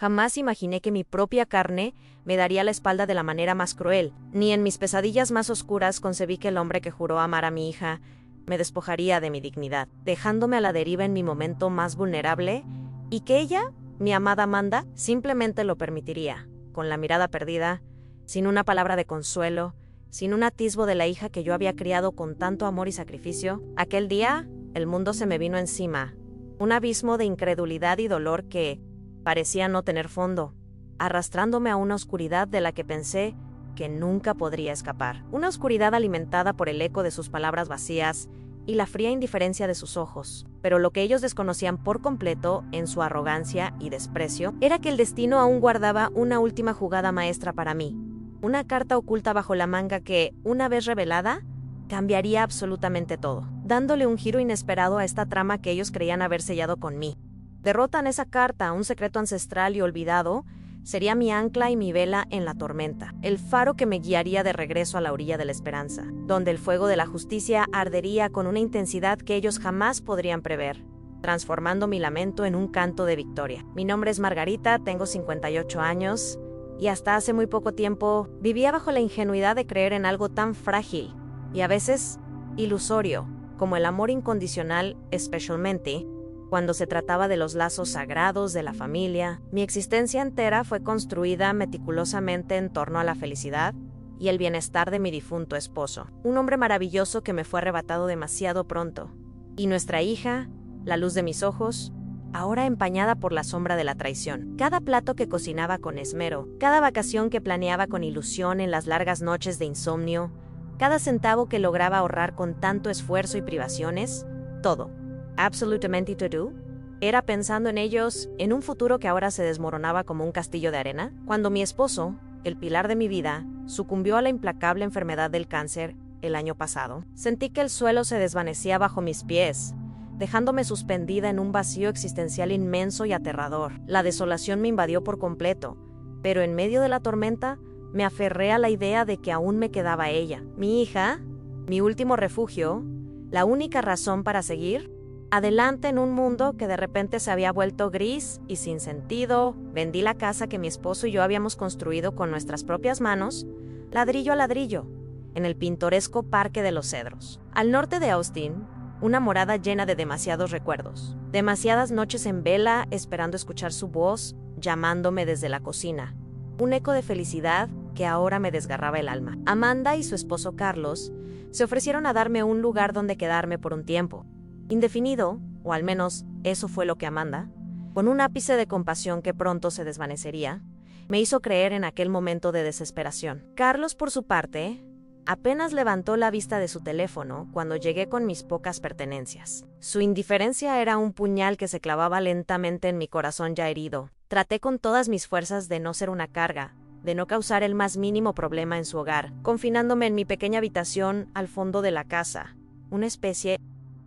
Jamás imaginé que mi propia carne me daría la espalda de la manera más cruel, ni en mis pesadillas más oscuras concebí que el hombre que juró amar a mi hija me despojaría de mi dignidad, dejándome a la deriva en mi momento más vulnerable, y que ella, mi amada Amanda, simplemente lo permitiría, con la mirada perdida, sin una palabra de consuelo, sin un atisbo de la hija que yo había criado con tanto amor y sacrificio. Aquel día, el mundo se me vino encima, un abismo de incredulidad y dolor que parecía no tener fondo, arrastrándome a una oscuridad de la que pensé que nunca podría escapar. Una oscuridad alimentada por el eco de sus palabras vacías y la fría indiferencia de sus ojos. Pero lo que ellos desconocían por completo, en su arrogancia y desprecio, era que el destino aún guardaba una última jugada maestra para mí. Una carta oculta bajo la manga que, una vez revelada, cambiaría absolutamente todo, dándole un giro inesperado a esta trama que ellos creían haber sellado con mí. Derrotan esa carta, un secreto ancestral y olvidado, sería mi ancla y mi vela en la tormenta, el faro que me guiaría de regreso a la orilla de la esperanza, donde el fuego de la justicia ardería con una intensidad que ellos jamás podrían prever, transformando mi lamento en un canto de victoria. Mi nombre es Margarita, tengo 58 años, y hasta hace muy poco tiempo vivía bajo la ingenuidad de creer en algo tan frágil y a veces ilusorio como el amor incondicional, especialmente cuando se trataba de los lazos sagrados de la familia. Mi existencia entera fue construida meticulosamente en torno a la felicidad y el bienestar de mi difunto esposo, un hombre maravilloso que me fue arrebatado demasiado pronto. Y nuestra hija, la luz de mis ojos, ahora empañada por la sombra de la traición. Cada plato que cocinaba con esmero, cada vacación que planeaba con ilusión en las largas noches de insomnio, cada centavo que lograba ahorrar con tanto esfuerzo y privaciones, todo, absolutamente todo, era pensando en ellos, en un futuro que ahora se desmoronaba como un castillo de arena. Cuando mi esposo, el pilar de mi vida, sucumbió a la implacable enfermedad del cáncer el año pasado, sentí que el suelo se desvanecía bajo mis pies, dejándome suspendida en un vacío existencial inmenso y aterrador. La desolación me invadió por completo, pero en medio de la tormenta me aferré a la idea de que aún me quedaba ella, mi hija, mi último refugio, la única razón para seguir adelante en un mundo que de repente se había vuelto gris y sin sentido. Vendí la casa que mi esposo y yo habíamos construido con nuestras propias manos, ladrillo a ladrillo, en el pintoresco Parque de los Cedros, al norte de Austin, una morada llena de demasiados recuerdos, demasiadas noches en vela esperando escuchar su voz, llamándome desde la cocina, un eco de felicidad que ahora me desgarraba el alma. Amanda y su esposo Carlos se ofrecieron a darme un lugar donde quedarme por un tiempo indefinido, o al menos eso fue lo que Amanda, con un ápice de compasión que pronto se desvanecería, me hizo creer en aquel momento de desesperación. Carlos, por su parte, apenas levantó la vista de su teléfono cuando llegué con mis pocas pertenencias. Su indiferencia era un puñal que se clavaba lentamente en mi corazón ya herido. Traté con todas mis fuerzas de no ser una carga, de no causar el más mínimo problema en su hogar, confinándome en mi pequeña habitación al fondo de la casa, una especie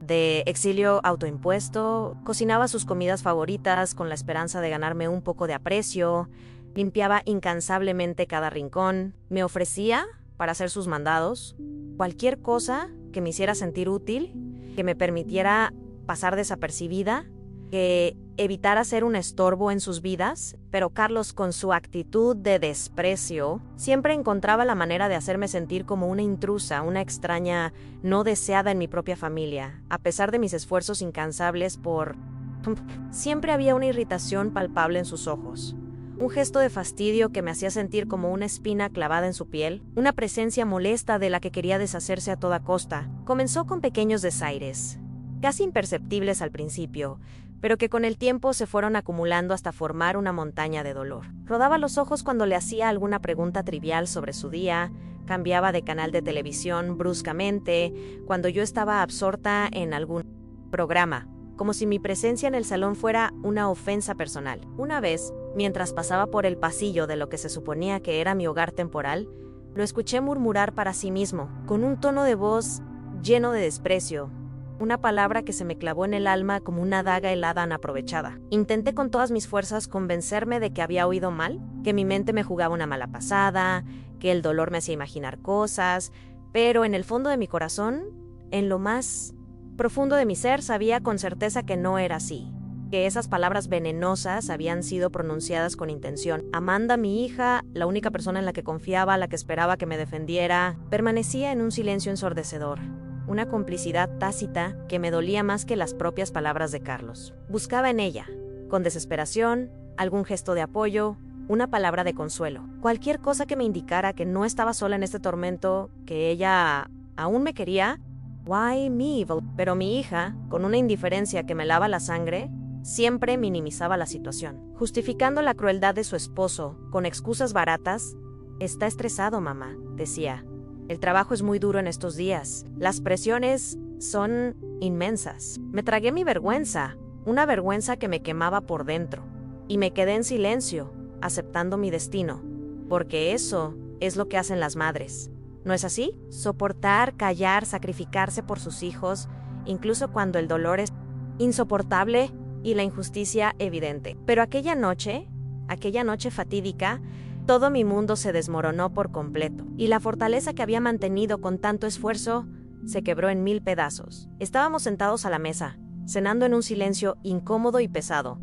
de exilio autoimpuesto. Cocinaba sus comidas favoritas con la esperanza de ganarme un poco de aprecio, limpiaba incansablemente cada rincón, me ofrecía, para hacer sus mandados, cualquier cosa que me hiciera sentir útil, que me permitiera pasar desapercibida, que evitara ser un estorbo en sus vidas, pero Carlos, con su actitud de desprecio, siempre encontraba la manera de hacerme sentir como una intrusa, una extraña no deseada en mi propia familia. A pesar de mis esfuerzos incansables siempre había una irritación palpable en sus ojos, un gesto de fastidio que me hacía sentir como una espina clavada en su piel, una presencia molesta de la que quería deshacerse a toda costa. Comenzó con pequeños desaires, casi imperceptibles al principio, pero que con el tiempo se fueron acumulando hasta formar una montaña de dolor. Rodaba los ojos cuando le hacía alguna pregunta trivial sobre su día, cambiaba de canal de televisión bruscamente, cuando yo estaba absorta en algún programa, como si mi presencia en el salón fuera una ofensa personal. Una vez, mientras pasaba por el pasillo de lo que se suponía que era mi hogar temporal, lo escuché murmurar para sí mismo, con un tono de voz lleno de desprecio, una palabra que se me clavó en el alma como una daga helada inaprovechada. Intenté con todas mis fuerzas convencerme de que había oído mal, que mi mente me jugaba una mala pasada, que el dolor me hacía imaginar cosas, pero en el fondo de mi corazón, en lo más profundo de mi ser, sabía con certeza que no era así, que esas palabras venenosas habían sido pronunciadas con intención. Amanda, mi hija, la única persona en la que confiaba, la que esperaba que me defendiera, permanecía en un silencio ensordecedor. Una complicidad tácita que me dolía más que las propias palabras de Carlos. Buscaba en ella, con desesperación, algún gesto de apoyo, una palabra de consuelo. Cualquier cosa que me indicara que no estaba sola en este tormento, que ella aún me quería. Why me, evil? Pero mi hija, con una indiferencia que me lava la sangre, siempre minimizaba la situación, justificando la crueldad de su esposo con excusas baratas. Está estresado, mamá, decía. El trabajo es muy duro en estos días. Las presiones son inmensas. Me tragué mi vergüenza, una vergüenza que me quemaba por dentro. Y me quedé en silencio, aceptando mi destino. Porque eso es lo que hacen las madres. ¿No es así? Soportar, callar, sacrificarse por sus hijos, incluso cuando el dolor es insoportable y la injusticia evidente. Pero aquella noche fatídica, todo mi mundo se desmoronó por completo, y la fortaleza que había mantenido con tanto esfuerzo se quebró en 1000 pedazos. Estábamos sentados a la mesa, cenando en un silencio incómodo y pesado.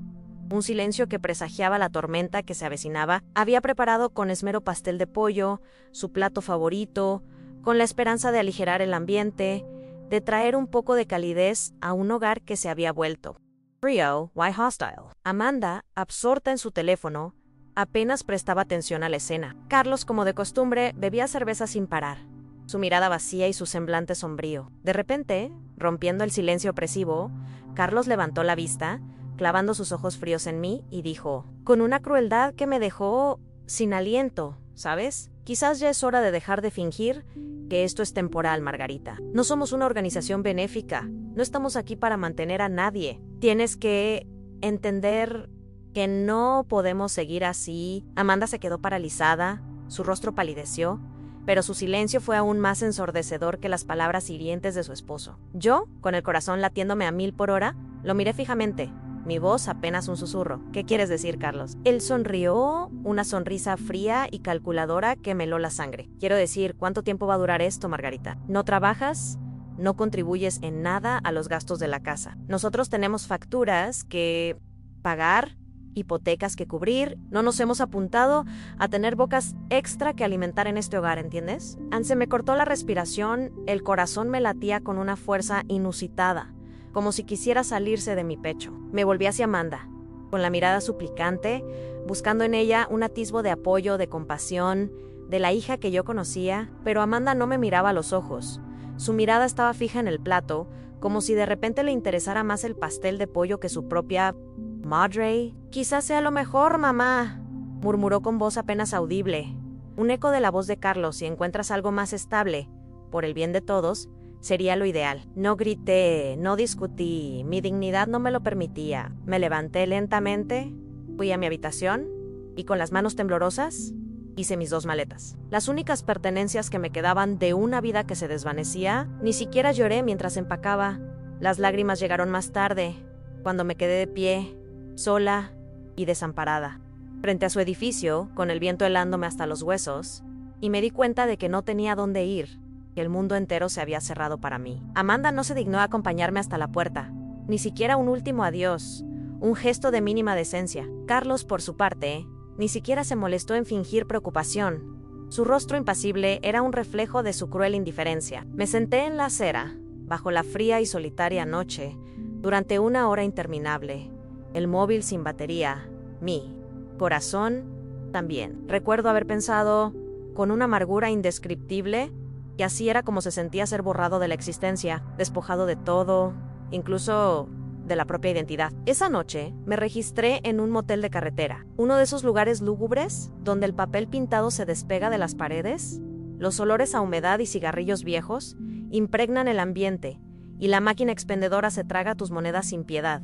Un silencio que presagiaba la tormenta que se avecinaba. Había preparado con esmero pastel de pollo, su plato favorito, con la esperanza de aligerar el ambiente, de traer un poco de calidez a un hogar que se había vuelto frío, why hostile. Amanda, absorta en su teléfono, apenas prestaba atención a la escena. Carlos, como de costumbre, bebía cerveza sin parar, su mirada vacía y su semblante sombrío. De repente, rompiendo el silencio opresivo, Carlos levantó la vista, clavando sus ojos fríos en mí, y dijo, con una crueldad que me dejó sin aliento, ¿sabes? Quizás ya es hora de dejar de fingir que esto es temporal, Margarita. No somos una organización benéfica, no estamos aquí para mantener a nadie. Tienes que entender que no podemos seguir así. Amanda se quedó paralizada, su rostro palideció, pero su silencio fue aún más ensordecedor que las palabras hirientes de su esposo. Yo, con el corazón latiéndome a 1000 por hora, lo miré fijamente, mi voz apenas un susurro. ¿Qué quieres decir, Carlos? Él sonrió, una sonrisa fría y calculadora que me heló la sangre. Quiero decir, ¿cuánto tiempo va a durar esto, Margarita? ¿No trabajas? ¿No contribuyes en nada a los gastos de la casa? Nosotros tenemos facturas que pagar, hipotecas que cubrir. No nos hemos apuntado a tener bocas extra que alimentar en este hogar, ¿entiendes? Se me cortó la respiración, el corazón me latía con una fuerza inusitada, como si quisiera salirse de mi pecho. Me volví hacia Amanda, con la mirada suplicante, buscando en ella un atisbo de apoyo, de compasión, de la hija que yo conocía, pero Amanda no me miraba a los ojos. Su mirada estaba fija en el plato, como si de repente le interesara más el pastel de pollo que su propia madre. Quizás sea lo mejor, mamá, murmuró con voz apenas audible. Un eco de la voz de Carlos. Si encuentras algo más estable, por el bien de todos, sería lo ideal. No grité, no discutí, mi dignidad no me lo permitía. Me levanté lentamente, fui a mi habitación y con las manos temblorosas hice mis 2 maletas. Las únicas pertenencias que me quedaban de una vida que se desvanecía. Ni siquiera lloré mientras empacaba. Las lágrimas llegaron más tarde, cuando me quedé de pie, sola y desamparada, frente a su edificio, con el viento helándome hasta los huesos, y me di cuenta de que no tenía dónde ir, que el mundo entero se había cerrado para mí. Amanda no se dignó a acompañarme hasta la puerta, ni siquiera un último adiós, un gesto de mínima decencia. Carlos, por su parte, ni siquiera se molestó en fingir preocupación. Su rostro impasible era un reflejo de su cruel indiferencia. Me senté en la acera, bajo la fría y solitaria noche, durante 1 hora interminable, el móvil sin batería, mi corazón también. Recuerdo haber pensado, con una amargura indescriptible, que así era como se sentía ser borrado de la existencia, despojado de todo, incluso de la propia identidad. Esa noche me registré en un motel de carretera, uno de esos lugares lúgubres donde el papel pintado se despega de las paredes, los olores a humedad y cigarrillos viejos impregnan el ambiente y la máquina expendedora se traga tus monedas sin piedad.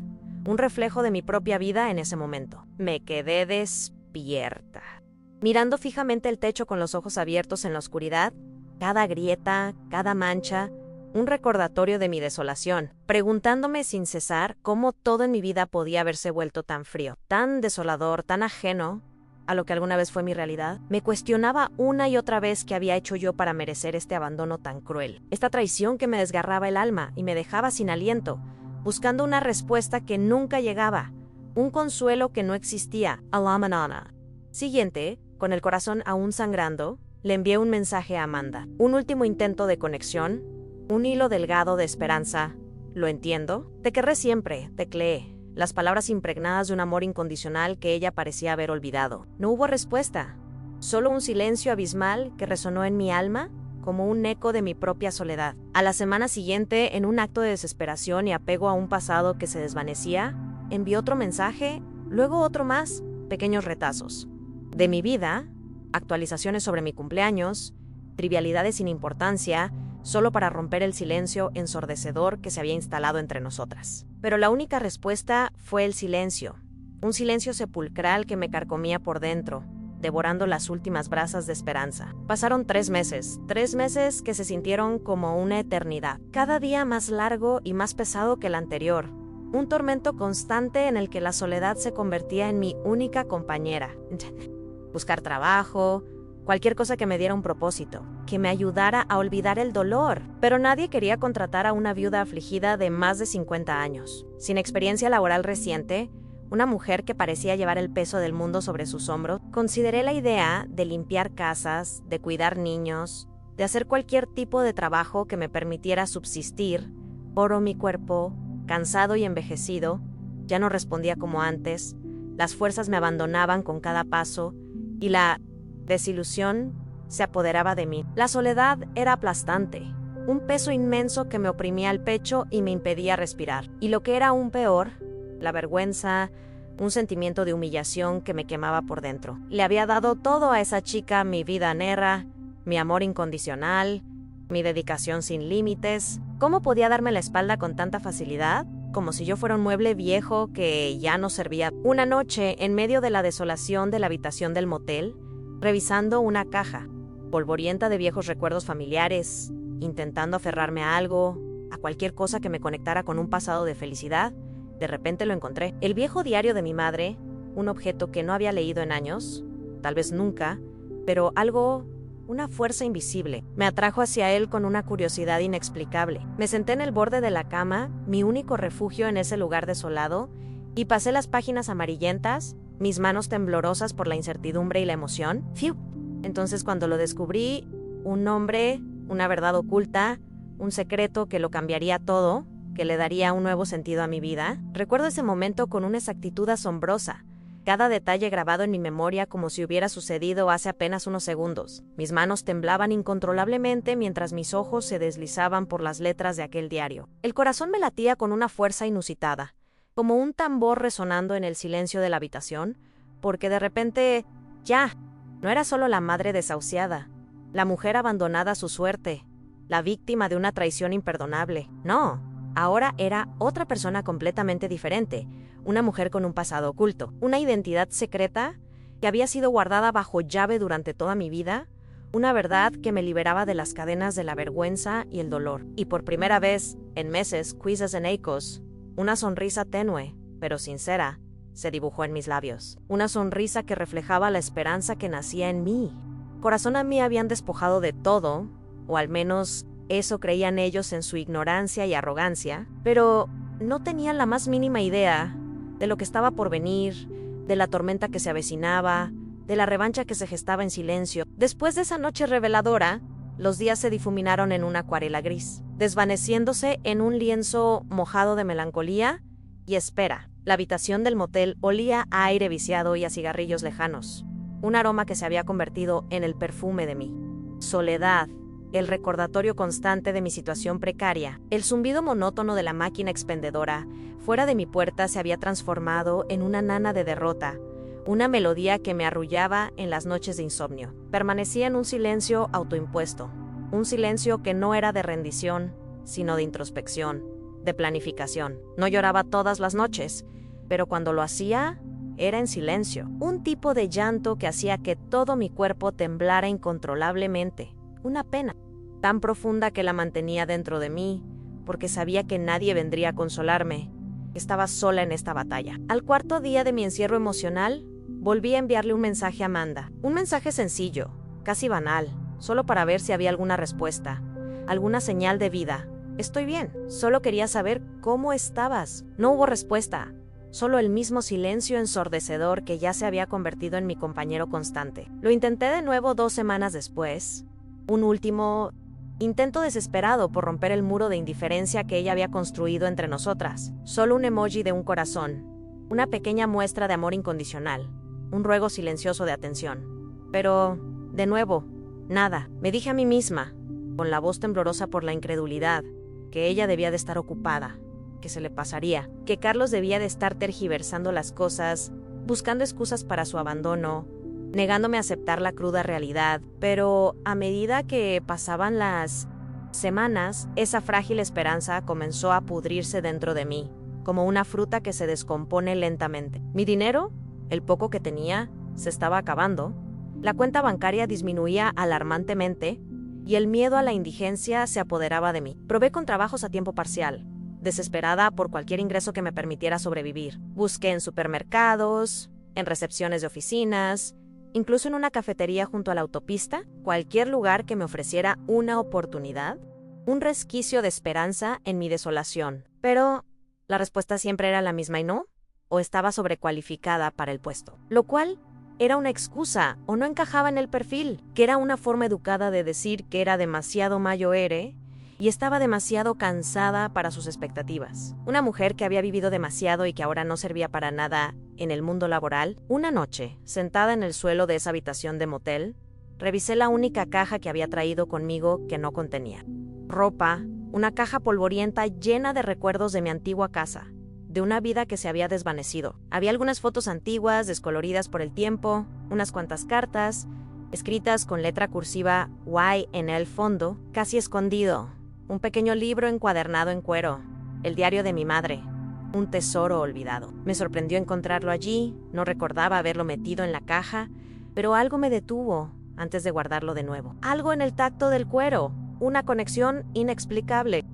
Un reflejo de mi propia vida en ese momento. Me quedé despierta, mirando fijamente el techo con los ojos abiertos en la oscuridad, cada grieta, cada mancha, un recordatorio de mi desolación, preguntándome sin cesar cómo todo en mi vida podía haberse vuelto tan frío, tan desolador, tan ajeno a lo que alguna vez fue mi realidad. Me cuestionaba una y otra vez qué había hecho yo para merecer este abandono tan cruel, esta traición que me desgarraba el alma y me dejaba sin aliento, buscando una respuesta que nunca llegaba, Un consuelo que no existía. A la manana siguiente, con el corazón aún sangrando, le envié un mensaje a Amanda. Un último intento de conexión, un hilo delgado de esperanza. ¿Lo entiendo? Te querré siempre, tecleé. Las palabras impregnadas de un amor incondicional que ella parecía haber olvidado. No hubo respuesta. Solo un silencio abismal que resonó en mi alma como un eco de mi propia soledad. A la semana siguiente, en un acto de desesperación y apego a un pasado que se desvanecía, envió otro mensaje, luego otro más, pequeños retazos. De mi vida, actualizaciones sobre mi cumpleaños, trivialidades sin importancia, solo para romper el silencio ensordecedor que se había instalado entre nosotras. Pero la única respuesta fue el silencio, un silencio sepulcral que me carcomía por dentro, devorando las últimas brasas de esperanza. Pasaron 3 meses, 3 meses que se sintieron como una eternidad, cada día más largo y más pesado que el anterior, un tormento constante en el que la soledad se convertía en mi única compañera. Buscar trabajo, cualquier cosa que me diera un propósito, que me ayudara a olvidar el dolor. Pero nadie quería contratar a una viuda afligida de más de 50 años, sin experiencia laboral reciente, una mujer que parecía llevar el peso del mundo sobre sus hombros. Consideré la idea de limpiar casas, de cuidar niños, de hacer cualquier tipo de trabajo que me permitiera subsistir. Por mi cuerpo, cansado y envejecido, ya no respondía como antes, las fuerzas me abandonaban con cada paso, y la desilusión se apoderaba de mí. La soledad era aplastante, un peso inmenso que me oprimía el pecho y me impedía respirar. Y lo que era aún peor, la vergüenza, un sentimiento de humillación que me quemaba por dentro. Le había dado todo a esa chica, mi vida nera, mi amor incondicional, mi dedicación sin límites. ¿Cómo podía darme la espalda con tanta facilidad? Como si yo fuera un mueble viejo que ya no servía. Una noche, en medio de la desolación de la habitación del motel, revisando una caja, polvorienta de viejos recuerdos familiares, intentando aferrarme a algo, a cualquier cosa que me conectara con un pasado de felicidad, de repente lo encontré. El viejo diario de mi madre, un objeto que no había leído en años, tal vez nunca, pero algo, una fuerza invisible, me atrajo hacia él con una curiosidad inexplicable. Me senté en el borde de la cama, mi único refugio en ese lugar desolado, y pasé las páginas amarillentas, mis manos temblorosas por la incertidumbre y la emoción. ¡Fiu! Entonces, cuando lo descubrí, un nombre, una verdad oculta, un secreto que lo cambiaría todo, que le daría un nuevo sentido a mi vida. Recuerdo ese momento con una exactitud asombrosa, cada detalle grabado en mi memoria como si hubiera sucedido hace apenas unos segundos. Mis manos temblaban incontrolablemente mientras mis ojos se deslizaban por las letras de aquel diario. El corazón me latía con una fuerza inusitada, como un tambor resonando en el silencio de la habitación, porque de repente, ya, no era solo la madre desahuciada, la mujer abandonada a su suerte, la víctima de una traición imperdonable. No, ahora era otra persona completamente diferente, una mujer con un pasado oculto, una identidad secreta que había sido guardada bajo llave durante toda mi vida, una verdad que me liberaba de las cadenas de la vergüenza y el dolor. Y por primera vez, en meses, quizzes en Ecos, una sonrisa tenue, pero sincera, se dibujó en mis labios. Una sonrisa que reflejaba la esperanza que nacía en mí. Corazón a mí habían despojado de todo, o al menos eso creían ellos en su ignorancia y arrogancia, pero no tenían la más mínima idea de lo que estaba por venir, de la tormenta que se avecinaba, de la revancha que se gestaba en silencio. Después de esa noche reveladora, los días se difuminaron en una acuarela gris, desvaneciéndose en un lienzo mojado de melancolía y espera. La habitación del motel olía a aire viciado y a cigarrillos lejanos, un aroma que se había convertido en el perfume de mi soledad, el recordatorio constante de mi situación precaria. El zumbido monótono de la máquina expendedora fuera de mi puerta se había transformado en una nana de derrota, una melodía que me arrullaba en las noches de insomnio. Permanecía en un silencio autoimpuesto, un silencio que no era de rendición, sino de introspección, de planificación. No lloraba todas las noches, pero cuando lo hacía, era en silencio, un tipo de llanto que hacía que todo mi cuerpo temblara incontrolablemente. Una pena tan profunda que la mantenía dentro de mí, porque sabía que nadie vendría a consolarme. Estaba sola en esta batalla. Al cuarto día de mi encierro emocional, volví a enviarle un mensaje a Amanda. Un mensaje sencillo, casi banal, solo para ver si había alguna respuesta, alguna señal de vida. Estoy bien, solo quería saber cómo estabas. No hubo respuesta, solo el mismo silencio ensordecedor que ya se había convertido en mi compañero constante. Lo intenté de nuevo 2 semanas después. Un último intento desesperado por romper el muro de indiferencia que ella había construido entre nosotras. Solo un emoji de un corazón, una pequeña muestra de amor incondicional, un ruego silencioso de atención. Pero, de nuevo, nada. Me dije a mí misma, con la voz temblorosa por la incredulidad, que ella debía de estar ocupada, que se le pasaría, que Carlos debía de estar tergiversando las cosas, buscando excusas para su abandono, negándome a aceptar la cruda realidad. Pero a medida que pasaban las semanas, esa frágil esperanza comenzó a pudrirse dentro de mí, como una fruta que se descompone lentamente. Mi dinero, el poco que tenía, se estaba acabando. La cuenta bancaria disminuía alarmantemente y el miedo a la indigencia se apoderaba de mí. Probé con trabajos a tiempo parcial, desesperada por cualquier ingreso que me permitiera sobrevivir. Busqué en supermercados, en recepciones de oficinas, incluso en una cafetería junto a la autopista, cualquier lugar que me ofreciera una oportunidad, un resquicio de esperanza en mi desolación. Pero la respuesta siempre era la misma y no, o estaba sobrecualificada para el puesto, lo cual era una excusa o no encajaba en el perfil, que era una forma educada de decir que era demasiado mayoere y estaba demasiado cansada para sus expectativas. Una mujer que había vivido demasiado y que ahora no servía para nada en el mundo laboral. Una noche, sentada en el suelo de esa habitación de motel, revisé la única caja que había traído conmigo que no contenía ropa, una caja polvorienta llena de recuerdos de mi antigua casa, de una vida que se había desvanecido. Había algunas fotos antiguas, descoloridas por el tiempo, unas cuantas cartas, escritas con letra cursiva Y en el fondo, casi escondido, un pequeño libro encuadernado en cuero, el diario de mi madre, un tesoro olvidado. Me sorprendió encontrarlo allí, no recordaba haberlo metido en la caja, pero algo me detuvo antes de guardarlo de nuevo. Algo en el tacto del cuero, una conexión inexplicable.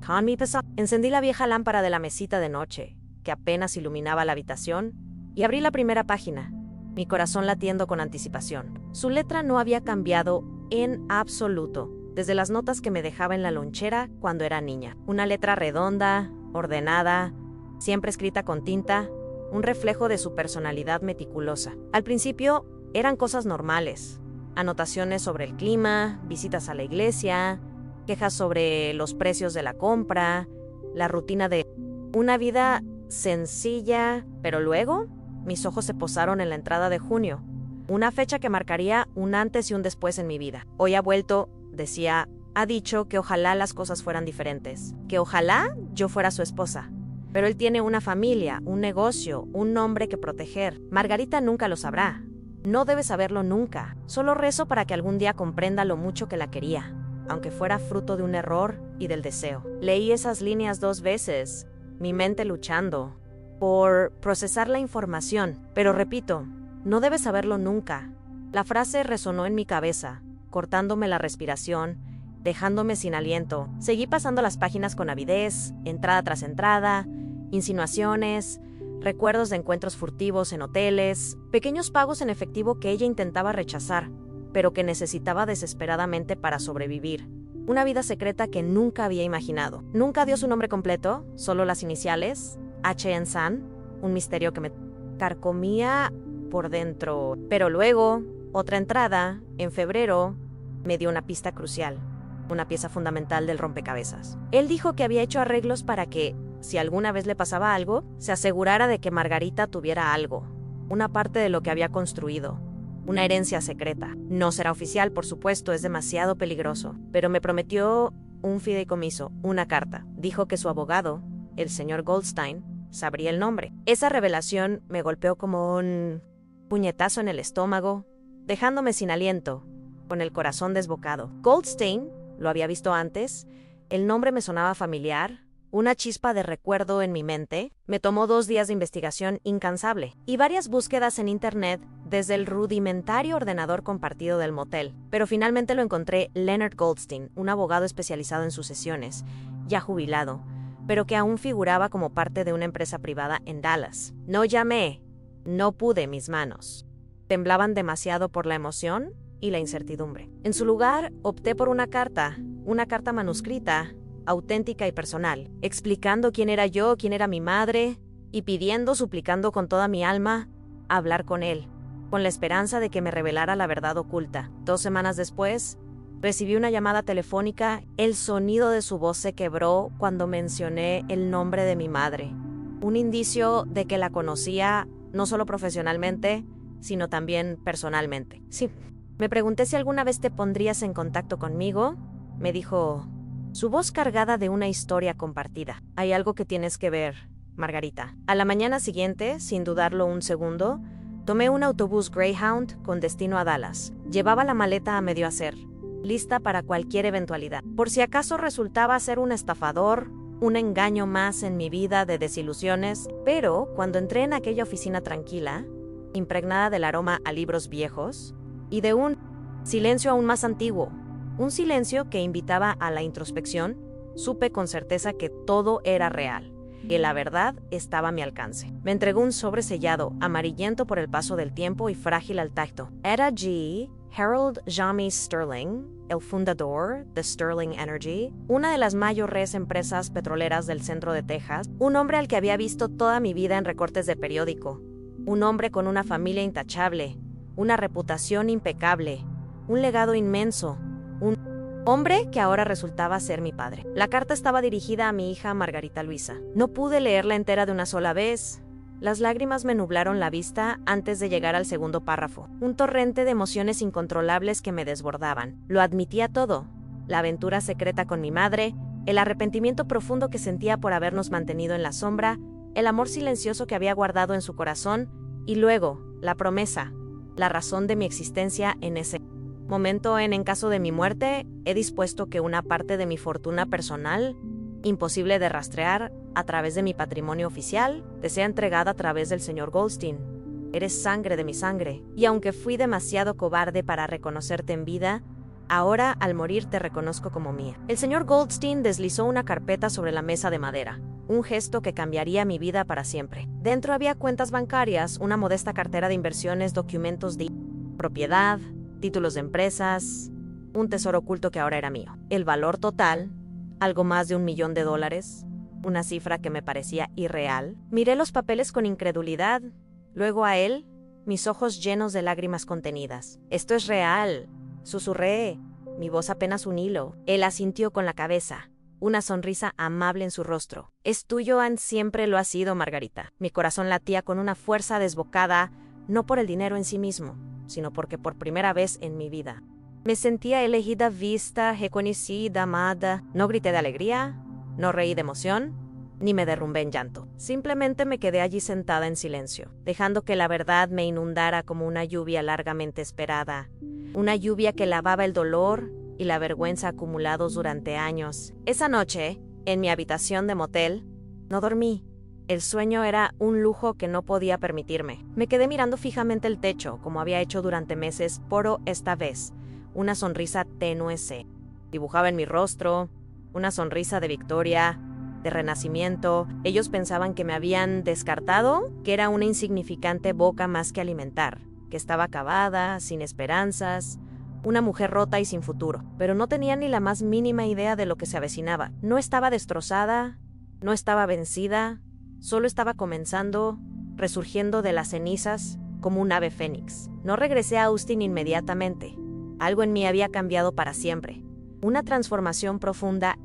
Con mi pesar, encendí la vieja lámpara de la mesita de noche, que apenas iluminaba la habitación, y abrí la primera página, mi corazón latiendo con anticipación. Su letra no había cambiado en absoluto, desde las notas que me dejaba en la lonchera cuando era niña. Una letra redonda, ordenada, siempre escrita con tinta, un reflejo de su personalidad meticulosa. Al principio eran cosas normales, anotaciones sobre el clima, visitas a la iglesia, quejas sobre los precios de la compra, la rutina de una vida sencilla. Pero luego, mis ojos se posaron en la entrada de junio, una fecha que marcaría un antes y un después en mi vida. Hoy ha vuelto, decía, ha dicho que ojalá las cosas fueran diferentes, que ojalá yo fuera su esposa. Pero él tiene una familia, un negocio, un nombre que proteger. Margarita nunca lo sabrá. No debe saberlo nunca. Solo rezo para que algún día comprenda lo mucho que la quería, aunque fuera fruto de un error y del deseo. Leí esas líneas 2 veces, mi mente luchando por procesar la información. Pero repito, no debe saberlo nunca. La frase resonó en mi cabeza, cortándome la respiración, dejándome sin aliento. Seguí pasando las páginas con avidez, entrada tras entrada, insinuaciones, recuerdos de encuentros furtivos en hoteles, pequeños pagos en efectivo que ella intentaba rechazar, pero que necesitaba desesperadamente para sobrevivir. Una vida secreta que nunca había imaginado. Nunca dio su nombre completo, solo las iniciales, H en San, un misterio que me carcomía por dentro. Pero luego, otra entrada, en febrero, me dio una pista crucial, una pieza fundamental del rompecabezas. Él dijo que había hecho arreglos para que, si alguna vez le pasaba algo, se asegurara de que Margarita tuviera algo, una parte de lo que había construido, una herencia secreta. No será oficial, por supuesto, es demasiado peligroso, pero me prometió un fideicomiso, una carta. Dijo que su abogado, el señor Goldstein, sabría el nombre. Esa revelación me golpeó como un puñetazo en el estómago, dejándome sin aliento, con el corazón desbocado. Goldstein, lo había visto antes, el nombre me sonaba familiar. Una chispa de recuerdo en mi mente. Me tomó 2 días de investigación incansable y varias búsquedas en internet desde el rudimentario ordenador compartido del motel. Pero finalmente lo encontré. Leonard Goldstein, un abogado especializado en sucesiones, ya jubilado, pero que aún figuraba como parte de una empresa privada en Dallas. No llamé. No pude, mis manos temblaban demasiado por la emoción y la incertidumbre. En su lugar, opté por una carta manuscrita, auténtica y personal, explicando quién era yo, quién era mi madre y pidiendo, suplicando con toda mi alma, hablar con él, con la esperanza de que me revelara la verdad oculta. 2 semanas después, recibí una llamada telefónica. El sonido de su voz se quebró cuando mencioné el nombre de mi madre. Un indicio de que la conocía no solo profesionalmente, sino también personalmente. Sí. Me pregunté si alguna vez te pondrías en contacto conmigo. Me dijo, su voz cargada de una historia compartida. Hay algo que tienes que ver, Margarita. A la mañana siguiente, sin dudarlo un segundo, tomé un autobús Greyhound con destino a Dallas. Llevaba la maleta a medio hacer, lista para cualquier eventualidad. Por si acaso resultaba ser un estafador, un engaño más en mi vida de desilusiones. Pero cuando entré en aquella oficina tranquila, impregnada del aroma a libros viejos y de un silencio aún más antiguo, un silencio que invitaba a la introspección, supe con certeza que todo era real, que la verdad estaba a mi alcance. Me entregó un sobre sellado, amarillento por el paso del tiempo y frágil al tacto. Era Harold Jami Sterling, el fundador de Sterling Energy, una de las mayores empresas petroleras del centro de Texas, un hombre al que había visto toda mi vida en recortes de periódico, un hombre con una familia intachable, una reputación impecable, un legado inmenso, un hombre que ahora resultaba ser mi padre. La carta estaba dirigida a mi hija Margarita Luisa. No pude leerla entera de una sola vez. Las lágrimas me nublaron la vista antes de llegar al segundo párrafo. Un torrente de emociones incontrolables que me desbordaban. Lo admitía todo. La aventura secreta con mi madre, el arrepentimiento profundo que sentía por habernos mantenido en la sombra, el amor silencioso que había guardado en su corazón, y luego, la promesa, la razón de mi existencia en ese momento. En caso de mi muerte, he dispuesto que una parte de mi fortuna personal, imposible de rastrear a través de mi patrimonio oficial, te sea entregada a través del señor Goldstein. Eres sangre de mi sangre, y aunque fui demasiado cobarde para reconocerte en vida, ahora al morir te reconozco como mía. El señor Goldstein deslizó una carpeta sobre la mesa de madera, un gesto que cambiaría mi vida para siempre. Dentro había cuentas bancarias, una modesta cartera de inversiones, documentos de propiedad, títulos de empresas, un tesoro oculto que ahora era mío. El valor total, algo más de $1 millón, una cifra que me parecía irreal. Miré los papeles con incredulidad, luego a él, mis ojos llenos de lágrimas contenidas. Esto es real, susurré, mi voz apenas un hilo. Él asintió con la cabeza, una sonrisa amable en su rostro. Es tuyo, siempre lo ha sido, Margarita. Mi corazón latía con una fuerza desbocada, no por el dinero en sí mismo, sino porque por primera vez en mi vida me sentía elegida, vista, reconocida, amada. No grité de alegría, no reí de emoción, ni me derrumbé en llanto. Simplemente me quedé allí sentada en silencio, dejando que la verdad me inundara como una lluvia largamente esperada, una lluvia que lavaba el dolor y la vergüenza acumulados durante años. Esa noche, en mi habitación de motel, no dormí. El sueño era un lujo que no podía permitirme. Me quedé mirando fijamente el techo, como había hecho durante meses, pero esta vez, una sonrisa tenue se dibujaba en mi rostro, una sonrisa de victoria, de renacimiento. Ellos pensaban que me habían descartado, que era una insignificante boca más que alimentar, que estaba acabada, sin esperanzas, una mujer rota y sin futuro. Pero no tenía ni la más mínima idea de lo que se avecinaba. No estaba destrozada, no estaba vencida, solo estaba comenzando, resurgiendo de las cenizas como un ave fénix. No regresé a Austin inmediatamente. Algo en mí había cambiado para siempre. Una transformación profunda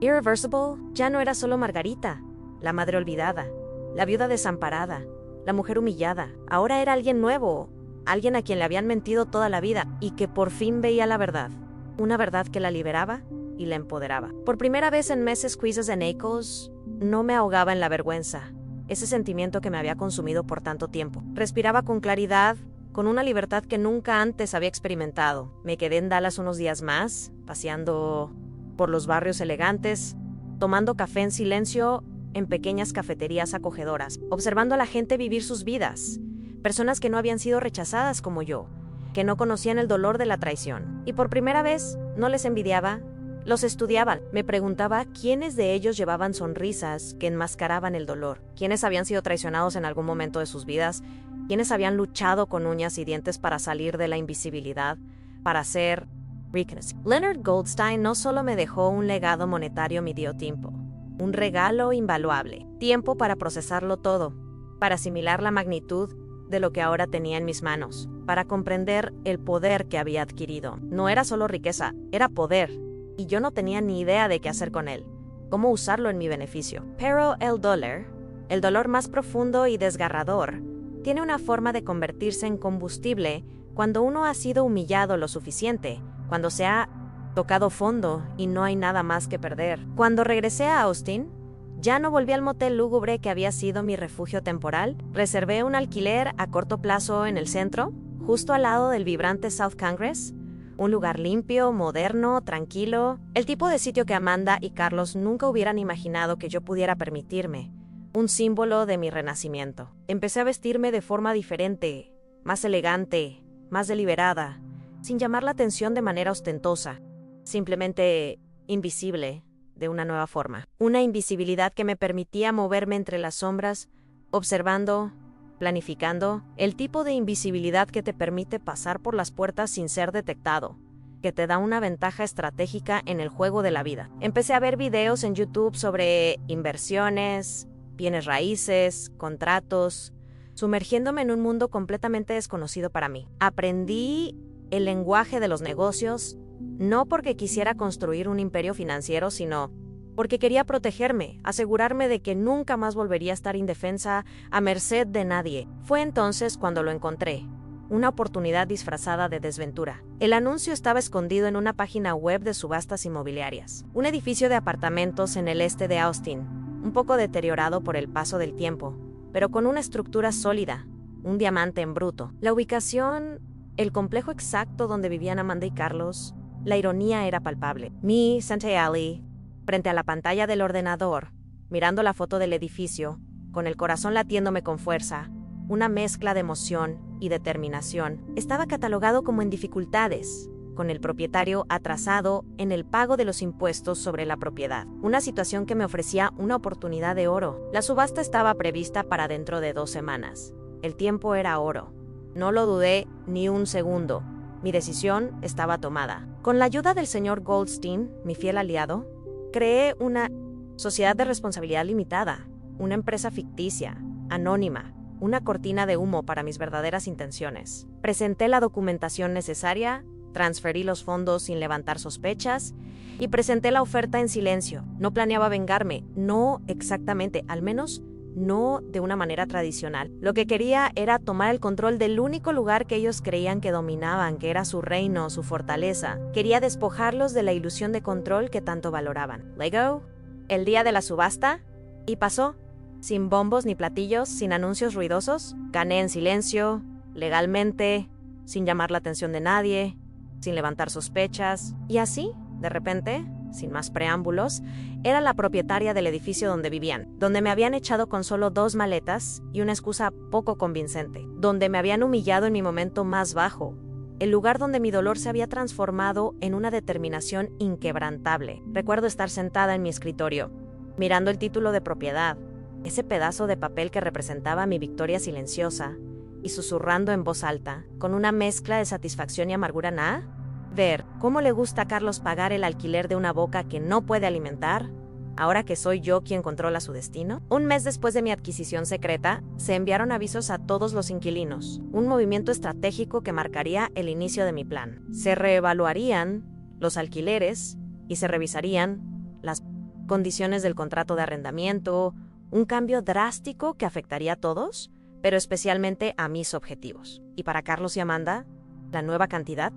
irreversible. Ya no era solo Margarita, la madre olvidada, la viuda desamparada, la mujer humillada. Ahora era alguien nuevo, alguien a quien le habían mentido toda la vida y que por fin veía la verdad. Una verdad que la liberaba y la empoderaba. Por primera vez en meses, Quizzes and Echoes, no me ahogaba en la vergüenza, ese sentimiento que me había consumido por tanto tiempo. Respiraba con claridad, con una libertad que nunca antes había experimentado. Me quedé en Dallas unos días más, paseando por los barrios elegantes, tomando café en silencio en pequeñas cafeterías acogedoras, observando a la gente vivir sus vidas, personas que no habían sido rechazadas como yo, que no conocían el dolor de la traición. Y por primera vez, no les envidiaba, los estudiaba. Me preguntaba quiénes de ellos llevaban sonrisas que enmascaraban el dolor, quiénes habían sido traicionados en algún momento de sus vidas, quiénes habían luchado con uñas y dientes para salir de la invisibilidad, para ser reconocidos. Leonard Goldstein no solo me dejó un legado monetario medio tiempo, un regalo invaluable. Tiempo para procesarlo todo, para asimilar la magnitud de lo que ahora tenía en mis manos, para comprender el poder que había adquirido. No era solo riqueza, era poder, y yo no tenía ni idea de qué hacer con él, cómo usarlo en mi beneficio. Pero el dolor más profundo y desgarrador, tiene una forma de convertirse en combustible cuando uno ha sido humillado lo suficiente, cuando se ha tocado fondo y no hay nada más que perder. Cuando regresé a Austin, ya no volví al motel lúgubre que había sido mi refugio temporal. Reservé un alquiler a corto plazo en el centro, justo al lado del vibrante South Congress. Un lugar limpio, moderno, tranquilo. El tipo de sitio que Amanda y Carlos nunca hubieran imaginado que yo pudiera permitirme. Un símbolo de mi renacimiento. Empecé a vestirme de forma diferente, más elegante, más deliberada, sin llamar la atención de manera ostentosa. Simplemente invisible, de una nueva forma. Una invisibilidad que me permitía moverme entre las sombras, observando, planificando, el tipo de invisibilidad que te permite pasar por las puertas sin ser detectado, que te da una ventaja estratégica en el juego de la vida. Empecé a ver videos en YouTube sobre inversiones, bienes raíces, contratos, sumergiéndome en un mundo completamente desconocido para mí. Aprendí el lenguaje de los negocios, no porque quisiera construir un imperio financiero, sino porque quería protegerme, asegurarme de que nunca más volvería a estar indefensa, a merced de nadie. Fue entonces cuando lo encontré, una oportunidad disfrazada de desventura. El anuncio estaba escondido en una página web de subastas inmobiliarias. Un edificio de apartamentos en el este de Austin, un poco deteriorado por el paso del tiempo, pero con una estructura sólida, un diamante en bruto. La ubicación, el complejo exacto donde vivían Amanda y Carlos, la ironía era palpable. Me senté allí, frente a la pantalla del ordenador, mirando la foto del edificio, con el corazón latiéndome con fuerza, una mezcla de emoción y determinación. Estaba catalogado como en dificultades, con el propietario atrasado en el pago de los impuestos sobre la propiedad. Una situación que me ofrecía una oportunidad de oro. La subasta estaba prevista para dentro de 2 semanas. El tiempo era oro. No lo dudé ni un segundo. Mi decisión estaba tomada. Con la ayuda del señor Goldstein, mi fiel aliado, creé una sociedad de responsabilidad limitada, una empresa ficticia, anónima, una cortina de humo para mis verdaderas intenciones. Presenté la documentación necesaria, transferí los fondos sin levantar sospechas y presenté la oferta en silencio. No planeaba vengarme, no exactamente, al menos no de una manera tradicional. Lo que quería era tomar el control del único lugar que ellos creían que dominaban, que era su reino, su fortaleza. Quería despojarlos de la ilusión de control que tanto valoraban. Luego, el día de la subasta, y pasó. Sin bombos ni platillos, sin anuncios ruidosos. Gané en silencio, legalmente, sin llamar la atención de nadie, sin levantar sospechas. Y así, de repente, sin más preámbulos, era la propietaria del edificio donde vivían, donde me habían echado con solo 2 maletas y una excusa poco convincente, donde me habían humillado en mi momento más bajo, el lugar donde mi dolor se había transformado en una determinación inquebrantable. Recuerdo estar sentada en mi escritorio, mirando el título de propiedad, ese pedazo de papel que representaba mi victoria silenciosa, y susurrando en voz alta, con una mezcla de satisfacción y amargura. Ver cómo le gusta a Carlos pagar el alquiler de una boca que no puede alimentar, ahora que soy yo quien controla su destino. Un mes después de mi adquisición secreta, se enviaron avisos a todos los inquilinos, un movimiento estratégico que marcaría el inicio de mi plan. Se reevaluarían los alquileres y se revisarían las condiciones del contrato de arrendamiento, un cambio drástico que afectaría a todos, pero especialmente a mis objetivos. Y para Carlos y Amanda, la nueva cantidad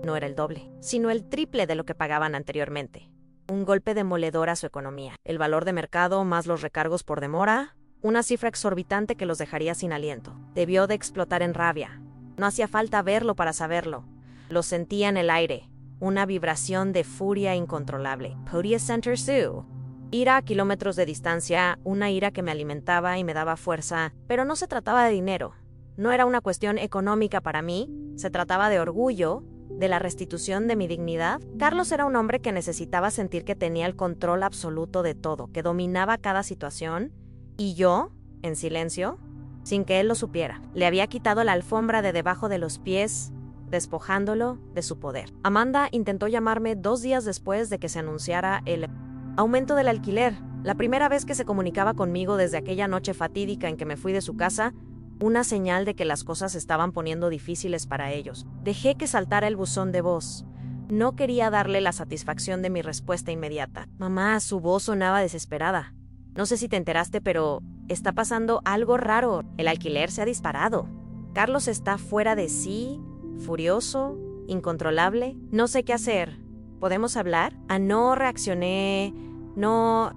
no era el doble, sino el triple de lo que pagaban anteriormente. Un golpe demoledor a su economía. El valor de mercado más los recargos por demora, una cifra exorbitante que los dejaría sin aliento. Debió de explotar en rabia. No hacía falta verlo para saberlo. Lo sentía en el aire, una vibración de furia incontrolable. Podia Center Sioux. Ira a kilómetros de distancia, una ira que me alimentaba y me daba fuerza, pero no se trataba de dinero. No era una cuestión económica para mí, se trataba de orgullo, de la restitución de mi dignidad. Carlos era un hombre que necesitaba sentir que tenía el control absoluto de todo, que dominaba cada situación, y yo, en silencio, sin que él lo supiera, le había quitado la alfombra de debajo de los pies, despojándolo de su poder. Amanda intentó llamarme 2 días después de que se anunciara el aumento del alquiler, La primera vez que se comunicaba conmigo desde aquella noche fatídica en que me fui de su casa, una señal de que las cosas se estaban poniendo difíciles para ellos. Dejé que saltara el buzón de voz. No quería darle la satisfacción de mi respuesta inmediata. Mamá, su voz sonaba desesperada. No sé si te enteraste, pero está pasando algo raro. El alquiler se ha disparado. Carlos está fuera de sí, furioso, incontrolable. No sé qué hacer. ¿Podemos hablar? No reaccioné, no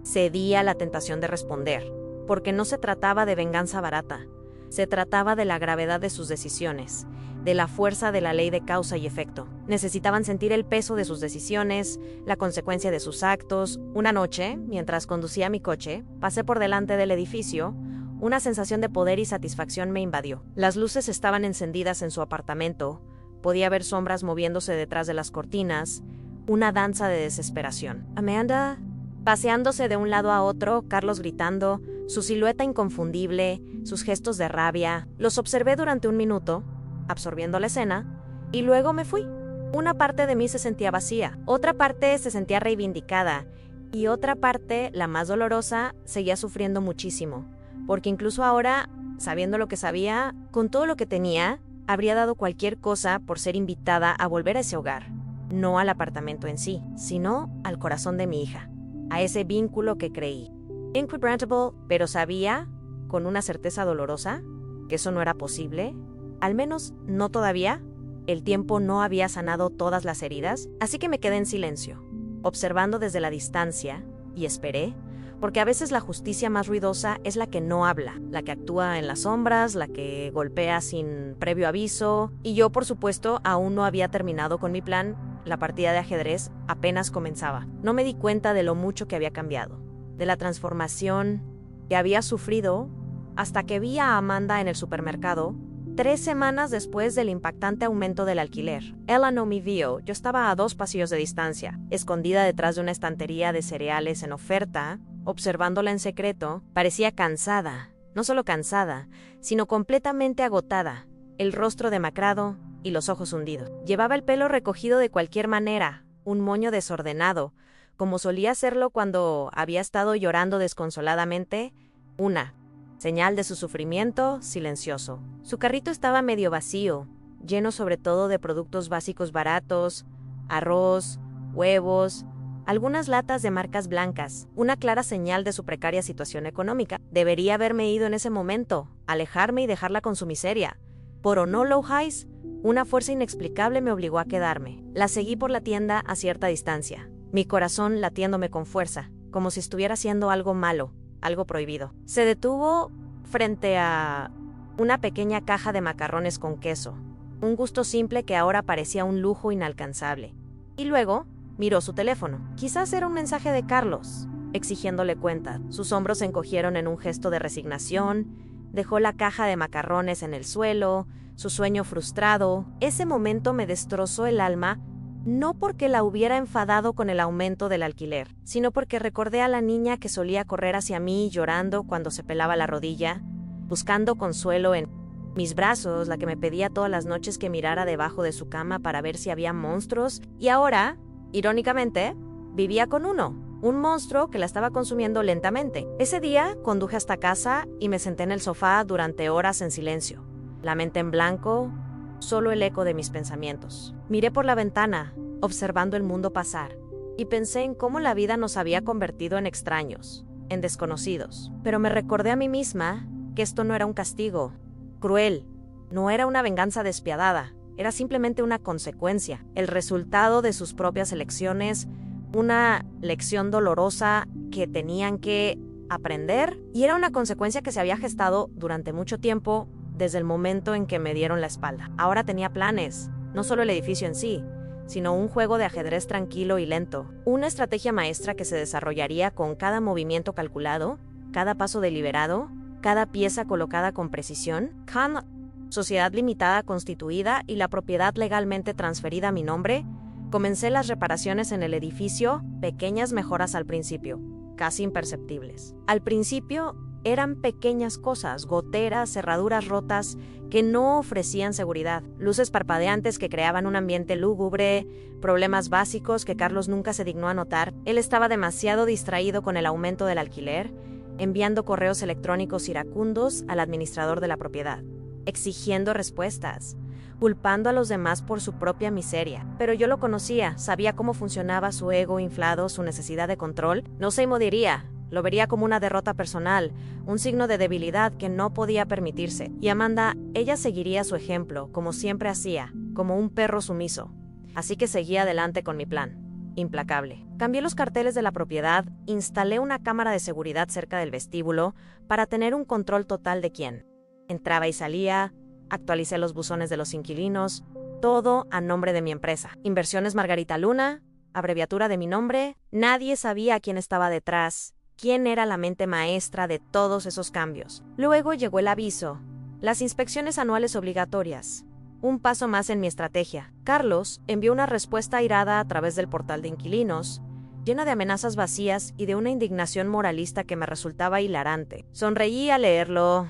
cedí a la tentación de responder, porque no se trataba de venganza barata. Se trataba de la gravedad de sus decisiones, de la fuerza de la ley de causa y efecto. Necesitaban sentir el peso de sus decisiones, la consecuencia de sus actos. Una noche, mientras conducía mi coche, pasé por delante del edificio. Una sensación de poder y satisfacción me invadió. Las luces estaban encendidas en su apartamento. Podía ver sombras moviéndose detrás de las cortinas. Una danza de desesperación. Amanda, paseándose de un lado a otro, Carlos gritando, su silueta inconfundible, sus gestos de rabia. Los observé durante un minuto, absorbiendo la escena, y luego me fui. Una parte de mí se sentía vacía, otra parte se sentía reivindicada, y otra parte, la más dolorosa, seguía sufriendo muchísimo, porque incluso ahora, sabiendo lo que sabía, con todo lo que tenía, habría dado cualquier cosa por ser invitada a volver a ese hogar. No al apartamento en sí, sino al corazón de mi hija, a ese vínculo que creí inquebrantable, pero sabía, con una certeza dolorosa, que eso no era posible, al menos no todavía. El tiempo no había sanado todas las heridas, así que me quedé en silencio, observando desde la distancia, y esperé, porque a veces la justicia más ruidosa es la que no habla, la que actúa en las sombras, la que golpea sin previo aviso, y yo, por supuesto, aún no había terminado con mi plan. La partida de ajedrez apenas comenzaba. No me di cuenta de lo mucho que había cambiado, de la transformación que había sufrido, hasta que vi a Amanda en el supermercado, 3 semanas después del impactante aumento del alquiler. Ella no me vio, yo estaba a 2 pasillos de distancia, escondida detrás de una estantería de cereales en oferta, observándola en secreto. Parecía cansada, no solo cansada, sino completamente agotada, el rostro demacrado y los ojos hundidos. Llevaba el pelo recogido de cualquier manera, un moño desordenado, como solía hacerlo cuando había estado llorando desconsoladamente, una señal de su sufrimiento silencioso. Su carrito estaba medio vacío, lleno sobre todo de productos básicos baratos, arroz, huevos, algunas latas de marcas blancas, una clara señal de su precaria situación económica. Debería haberme ido en ese momento, alejarme y dejarla con su miseria. Por Honolo Highs, una fuerza inexplicable me obligó a quedarme. La seguí por la tienda a cierta distancia, mi corazón latiéndome con fuerza, como si estuviera haciendo algo malo, algo prohibido. Se detuvo frente a una pequeña caja de macarrones con queso, un gusto simple que ahora parecía un lujo inalcanzable. Y luego miró su teléfono. Quizás era un mensaje de Carlos, exigiéndole cuenta. Sus hombros se encogieron en un gesto de resignación. Dejó la caja de macarrones en el suelo, su sueño frustrado. Ese momento me destrozó el alma, no porque la hubiera enfadado con el aumento del alquiler, sino porque recordé a la niña que solía correr hacia mí llorando cuando se pelaba la rodilla, buscando consuelo en mis brazos, la que me pedía todas las noches que mirara debajo de su cama para ver si había monstruos, y ahora, irónicamente, vivía con uno, un monstruo que la estaba consumiendo lentamente. Ese día conduje hasta casa y me senté en el sofá durante horas en silencio, la mente en blanco, solo el eco de mis pensamientos. Miré por la ventana, observando el mundo pasar, y pensé en cómo la vida nos había convertido en extraños, en desconocidos. Pero me recordé a mí misma que esto no era un castigo cruel, no era una venganza despiadada, era simplemente una consecuencia, el resultado de sus propias elecciones, una lección dolorosa que tenían que aprender, y era una consecuencia que se había gestado durante mucho tiempo, desde el momento en que me dieron la espalda. Ahora tenía planes, no solo el edificio en sí, sino un juego de ajedrez tranquilo y lento, una estrategia maestra que se desarrollaría con cada movimiento calculado, cada paso deliberado, cada pieza colocada con precisión, con sociedad limitada constituida y la propiedad legalmente transferida a mi nombre. Comencé las reparaciones en el edificio, pequeñas mejoras al principio, casi imperceptibles. Al principio Eran pequeñas cosas, goteras, cerraduras rotas, que no ofrecían seguridad, luces parpadeantes que creaban un ambiente lúgubre, problemas básicos que Carlos nunca se dignó a notar. Él estaba demasiado distraído con el aumento del alquiler, enviando correos electrónicos iracundos al administrador de la propiedad, exigiendo respuestas, culpando a los demás por su propia miseria. Pero yo lo conocía, sabía cómo funcionaba su ego inflado, su necesidad de control. No se inmodiría. Lo vería como una derrota personal, un signo de debilidad que no podía permitirse. Y Amanda, ella seguiría su ejemplo, como siempre hacía, como un perro sumiso. Así que seguía adelante con mi plan. Implacable. Cambié los carteles de la propiedad, instalé una cámara de seguridad cerca del vestíbulo para tener un control total de quién entraba y salía, actualicé los buzones de los inquilinos, todo a nombre de mi empresa. Inversiones Margarita Luna, abreviatura de mi nombre. Nadie sabía quién estaba detrás, quién era la mente maestra de todos esos cambios. Luego llegó el aviso, las inspecciones anuales obligatorias. Un paso más en mi estrategia. Carlos envió una respuesta airada a través del portal de inquilinos, llena de amenazas vacías y de una indignación moralista que me resultaba hilarante. Sonreí al leerlo,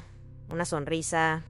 una sonrisa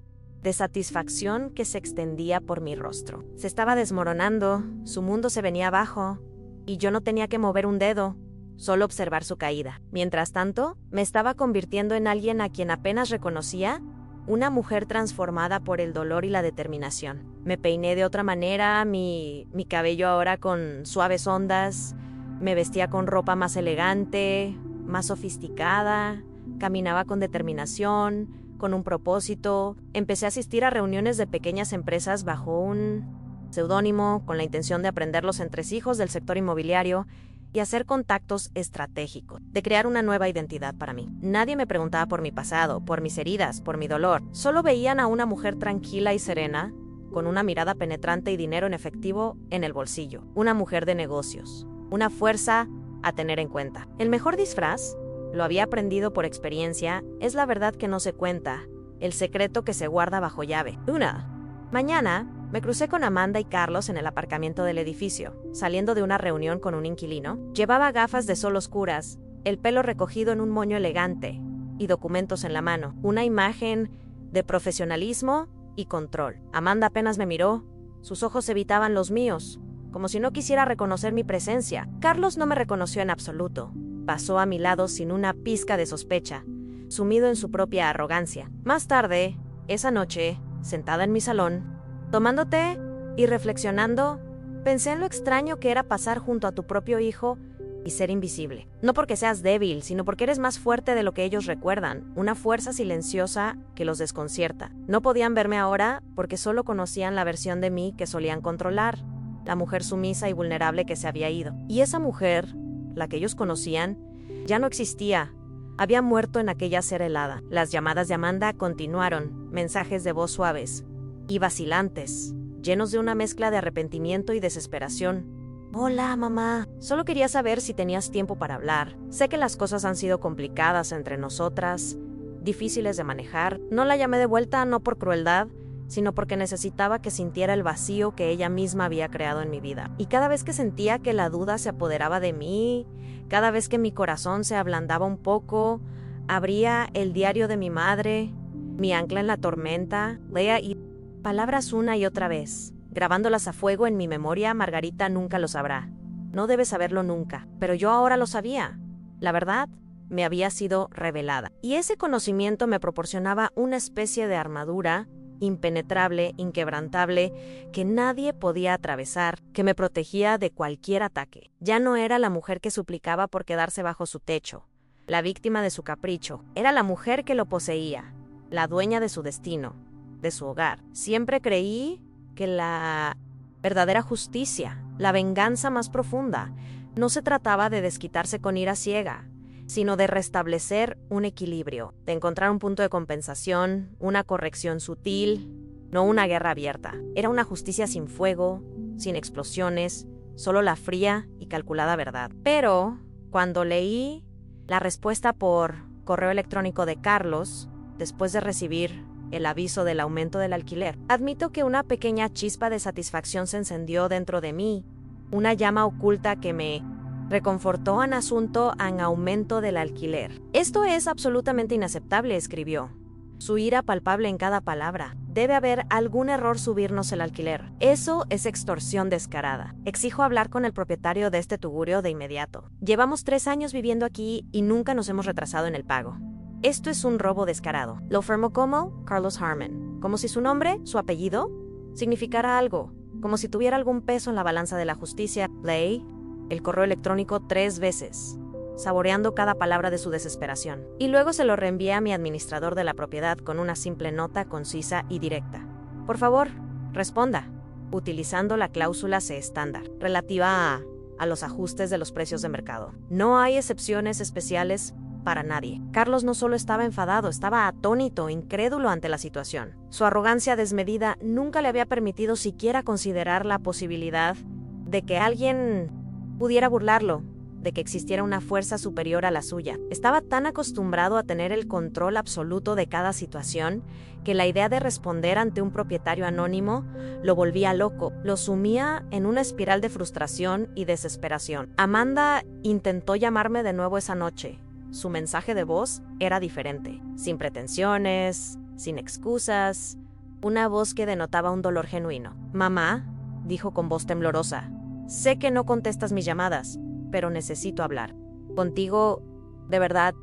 de satisfacción que se extendía por mi rostro. Se estaba desmoronando, su mundo se venía abajo, y yo no tenía que mover un dedo, solo observar su caída. Mientras tanto, me estaba convirtiendo en alguien a quien apenas reconocía, una mujer transformada por el dolor y la determinación. Me peiné de otra manera, mi cabello ahora con suaves ondas, me vestía con ropa más elegante, más sofisticada, caminaba con determinación, con un propósito. Empecé a asistir a reuniones de pequeñas empresas bajo un seudónimo, con la intención de aprender los entresijos del sector inmobiliario y hacer contactos estratégicos, de crear una nueva identidad para mí. Nadie me preguntaba por mi pasado, por mis heridas, por mi dolor. Solo veían a una mujer tranquila y serena, con una mirada penetrante y dinero en efectivo en el bolsillo. Una mujer de negocios. Una fuerza a tener en cuenta. El mejor disfraz, lo había aprendido por experiencia, es la verdad que no se cuenta, el secreto que se guarda bajo llave. Una mañana, me crucé con Amanda y Carlos en el aparcamiento del edificio, saliendo de una reunión con un inquilino. Llevaba gafas de sol oscuras, el pelo recogido en un moño elegante y documentos en la mano. Una imagen de profesionalismo y control. Amanda apenas me miró, sus ojos evitaban los míos, como si no quisiera reconocer mi presencia. Carlos no me reconoció en absoluto. Pasó a mi lado sin una pizca de sospecha, sumido en su propia arrogancia. Más tarde, esa noche, sentada en mi salón, tomando té y reflexionando, pensé en lo extraño que era pasar junto a tu propio hijo y ser invisible. No porque seas débil, sino porque eres más fuerte de lo que ellos recuerdan, una fuerza silenciosa que los desconcierta. No podían verme ahora porque solo conocían la versión de mí que solían controlar, la mujer sumisa y vulnerable que se había ido. Y esa mujer, la que ellos conocían, ya no existía. Había muerto en aquella ser helada. Las llamadas de Amanda continuaron, mensajes de voz suaves y vacilantes, llenos de una mezcla de arrepentimiento y desesperación. Hola, mamá. Solo quería saber si tenías tiempo para hablar. Sé que las cosas han sido complicadas entre nosotras, difíciles de manejar. No la llamé de vuelta no por crueldad, sino porque necesitaba que sintiera el vacío que ella misma había creado en mi vida. Y cada vez que sentía que la duda se apoderaba de mí, cada vez que mi corazón se ablandaba un poco, abría el diario de mi madre, mi ancla en la tormenta, leía y palabras una y otra vez, grabándolas a fuego en mi memoria. Margarita nunca lo sabrá. No debe saberlo nunca, pero yo ahora lo sabía. La verdad me había sido revelada. Y ese conocimiento me proporcionaba una especie de armadura impenetrable, inquebrantable, que nadie podía atravesar, que me protegía de cualquier ataque. Ya no era la mujer que suplicaba por quedarse bajo su techo, la víctima de su capricho. Era la mujer que lo poseía, la dueña de su destino, de su hogar. Siempre creí que la verdadera justicia, la venganza más profunda, no se trataba de desquitarse con ira ciega, sino de restablecer un equilibrio, de encontrar un punto de compensación, una corrección sutil, no una guerra abierta. Era una justicia sin fuego, sin explosiones, solo la fría y calculada verdad. Pero cuando leí la respuesta por correo electrónico de Carlos, después de recibir el aviso del aumento del alquiler, admito que una pequeña chispa de satisfacción se encendió dentro de mí, una llama oculta que me reconfortó en asunto en aumento del alquiler. Esto es absolutamente inaceptable, escribió. Su ira palpable en cada palabra. Debe haber algún error subirnos el alquiler. Eso es extorsión descarada. Exijo hablar con el propietario de este tugurio de inmediato. Llevamos 3 años viviendo aquí y nunca nos hemos retrasado en el pago. Esto es un robo descarado. Lo firmó como Carlos Harmon. Como si su nombre, su apellido, significara algo. Como si tuviera algún peso en la balanza de la justicia. Leí el correo electrónico 3 veces, saboreando cada palabra de su desesperación. Y luego se lo reenvié a mi administrador de la propiedad con una simple nota concisa y directa. Por favor, responda, utilizando la cláusula C estándar, relativa a los ajustes de los precios de mercado. No hay excepciones especiales para nadie. Carlos no solo estaba enfadado, estaba atónito, incrédulo ante la situación. Su arrogancia desmedida nunca le había permitido siquiera considerar la posibilidad de que alguien pudiera burlarlo, de que existiera una fuerza superior a la suya. Estaba tan acostumbrado a tener el control absoluto de cada situación que la idea de responder ante un propietario anónimo lo volvía loco, lo sumía en una espiral de frustración y desesperación. Amanda intentó llamarme de nuevo esa noche. Su mensaje de voz era diferente, sin pretensiones, sin excusas, una voz que denotaba un dolor genuino. «Mamá», dijo con voz temblorosa, «sé que no contestas mis llamadas, pero necesito hablar. Contigo, de verdad,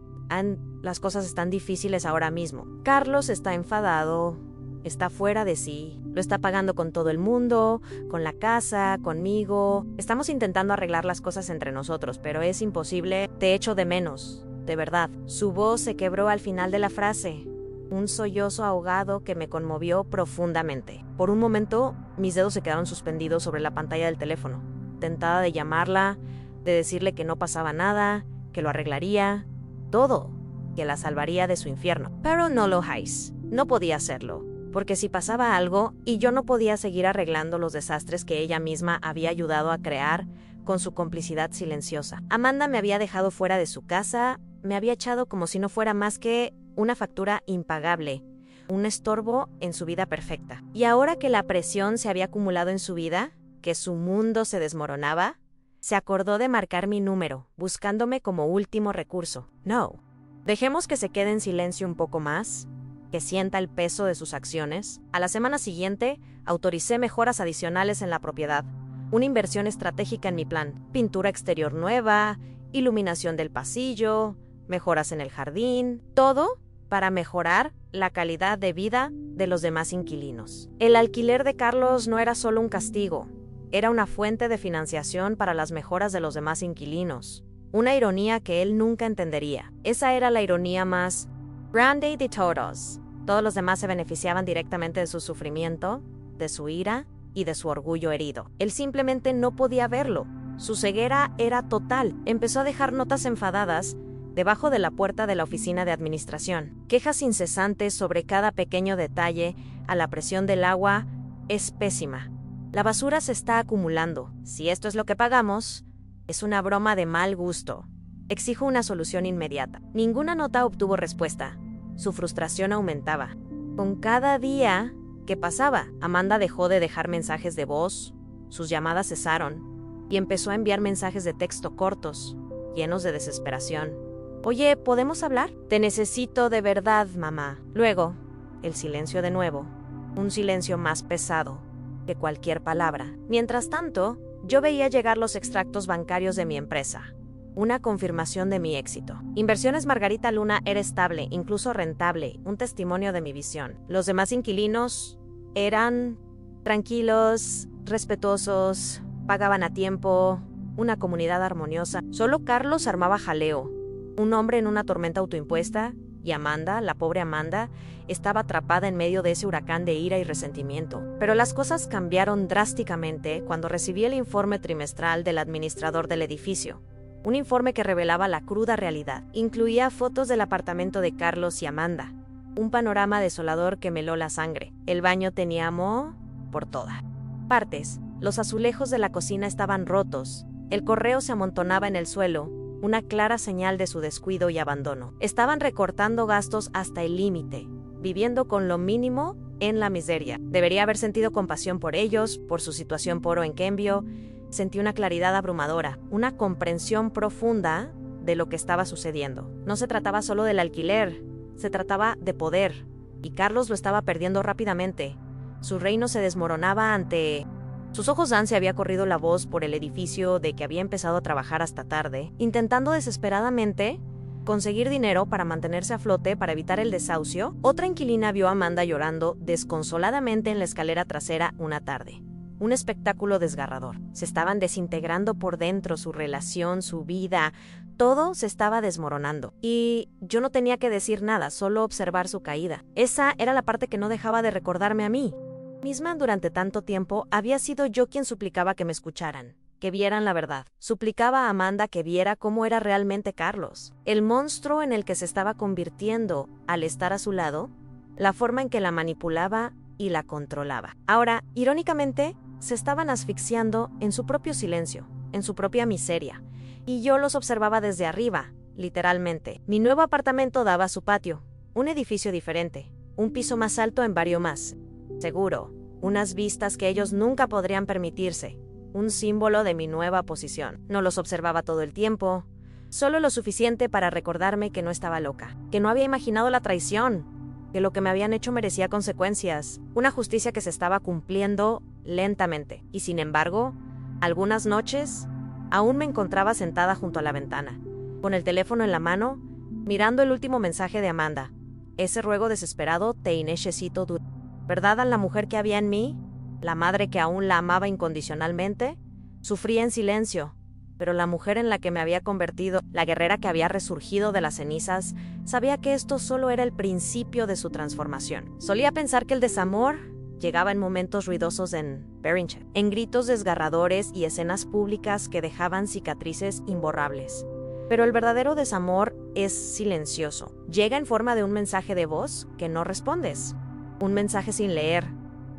las cosas están difíciles ahora mismo. Carlos está enfadado, está fuera de sí, lo está pagando con todo el mundo, con la casa, conmigo. Estamos intentando arreglar las cosas entre nosotros, pero es imposible. Te echo de menos, de verdad». Su voz se quebró al final de la frase, un sollozo ahogado que me conmovió profundamente. Por un momento, mis dedos se quedaron suspendidos sobre la pantalla del teléfono, tentada de llamarla, de decirle que no pasaba nada, que lo arreglaría, todo, que la salvaría de su infierno. Pero no lo hice. No podía hacerlo, porque si pasaba algo y yo no podía seguir arreglando los desastres que ella misma había ayudado a crear con su complicidad silenciosa. Amanda me había dejado fuera de su casa, me había echado como si no fuera más que una factura impagable, un estorbo en su vida perfecta. Y ahora que la presión se había acumulado en su vida, que su mundo se desmoronaba, se acordó de marcar mi número, buscándome como último recurso. No. Dejemos que se quede en silencio un poco más, que sienta el peso de sus acciones. A la semana siguiente, autoricé mejoras adicionales en la propiedad, una inversión estratégica en mi plan, pintura exterior nueva, iluminación del pasillo, mejoras en el jardín, todo para mejorar la calidad de vida de los demás inquilinos. El alquiler de Carlos no era solo un castigo, era una fuente de financiación para las mejoras de los demás inquilinos. Una ironía que él nunca entendería. Esa era la ironía más grande de todos. Todos los demás se beneficiaban directamente de su sufrimiento, de su ira y de su orgullo herido. Él simplemente no podía verlo. Su ceguera era total. Empezó a dejar notas enfadadas debajo de la puerta de la oficina de administración. Quejas incesantes sobre cada pequeño detalle. A la presión del agua es pésima. La basura se está acumulando. Si esto es lo que pagamos, es una broma de mal gusto. Exijo una solución inmediata. Ninguna nota obtuvo respuesta. Su frustración aumentaba. Con cada día que pasaba, Amanda dejó de dejar mensajes de voz, sus llamadas cesaron, y empezó a enviar mensajes de texto cortos, llenos de desesperación. «Oye, ¿podemos hablar? Te necesito de verdad, mamá». Luego, el silencio de nuevo, un silencio más pesado que cualquier palabra. Mientras tanto, yo veía llegar los extractos bancarios de mi empresa, una confirmación de mi éxito. Inversiones Margarita Luna era estable, incluso rentable, un testimonio de mi visión. Los demás inquilinos eran tranquilos, respetuosos, pagaban a tiempo, una comunidad armoniosa. Solo Carlos armaba jaleo, un hombre en una tormenta autoimpuesta, y Amanda, la pobre Amanda, estaba atrapada en medio de ese huracán de ira y resentimiento. Pero las cosas cambiaron drásticamente cuando recibí el informe trimestral del administrador del edificio. Un informe que revelaba la cruda realidad. Incluía fotos del apartamento de Carlos y Amanda. Un panorama desolador que me heló la sangre. El baño tenía moho por todas partes. Los azulejos de la cocina estaban rotos. El correo se amontonaba en el suelo, una clara señal de su descuido y abandono. Estaban recortando gastos hasta el límite, viviendo con lo mínimo en la miseria. Debería haber sentido compasión por ellos, por su situación, pero en cambio, Sentí una claridad abrumadora, una comprensión profunda de lo que estaba sucediendo. No se trataba solo del alquiler, se trataba de poder, y Carlos lo estaba perdiendo rápidamente. Su reino se desmoronaba ante... Sus ojos dan se había corrido la voz por el edificio de que había empezado a trabajar hasta tarde, intentando desesperadamente conseguir dinero para mantenerse a flote para evitar el desahucio. Otra inquilina vio a Amanda llorando desconsoladamente en la escalera trasera una tarde. Un espectáculo desgarrador. Se estaban desintegrando por dentro, su relación, su vida, todo se estaba desmoronando. Y yo no tenía que decir nada, solo observar su caída. Esa era la parte que no dejaba de recordarme a mí. Misma durante tanto tiempo había sido yo quien suplicaba que me escucharan, que vieran la verdad. Suplicaba a Amanda que viera cómo era realmente Carlos, el monstruo en el que se estaba convirtiendo al estar a su lado, la forma en que la manipulaba y la controlaba. Ahora, irónicamente, se estaban asfixiando en su propio silencio, en su propia miseria, y yo los observaba desde arriba, literalmente. Mi nuevo apartamento daba a su patio, un edificio diferente, un piso más alto en Barrio Más. Seguro, unas vistas que ellos nunca podrían permitirse, un símbolo de mi nueva posición. No los observaba todo el tiempo, solo lo suficiente para recordarme que no estaba loca, que no había imaginado la traición, que lo que me habían hecho merecía consecuencias, una justicia que se estaba cumpliendo lentamente. Y sin embargo, algunas noches, aún me encontraba sentada junto a la ventana, con el teléfono en la mano, mirando el último mensaje de Amanda. Ese ruego desesperado, te necesito duro. ¿Verdad a la mujer que había en mí? La madre que aún la amaba incondicionalmente. Sufría en silencio, pero la mujer en la que me había convertido, la guerrera que había resurgido de las cenizas, sabía que esto solo era el principio de su transformación. Solía pensar que el desamor llegaba en momentos ruidosos en Berinche, en gritos desgarradores y escenas públicas que dejaban cicatrices imborrables. Pero el verdadero desamor es silencioso. Llega en forma de un mensaje de voz que no respondes. Un mensaje sin leer,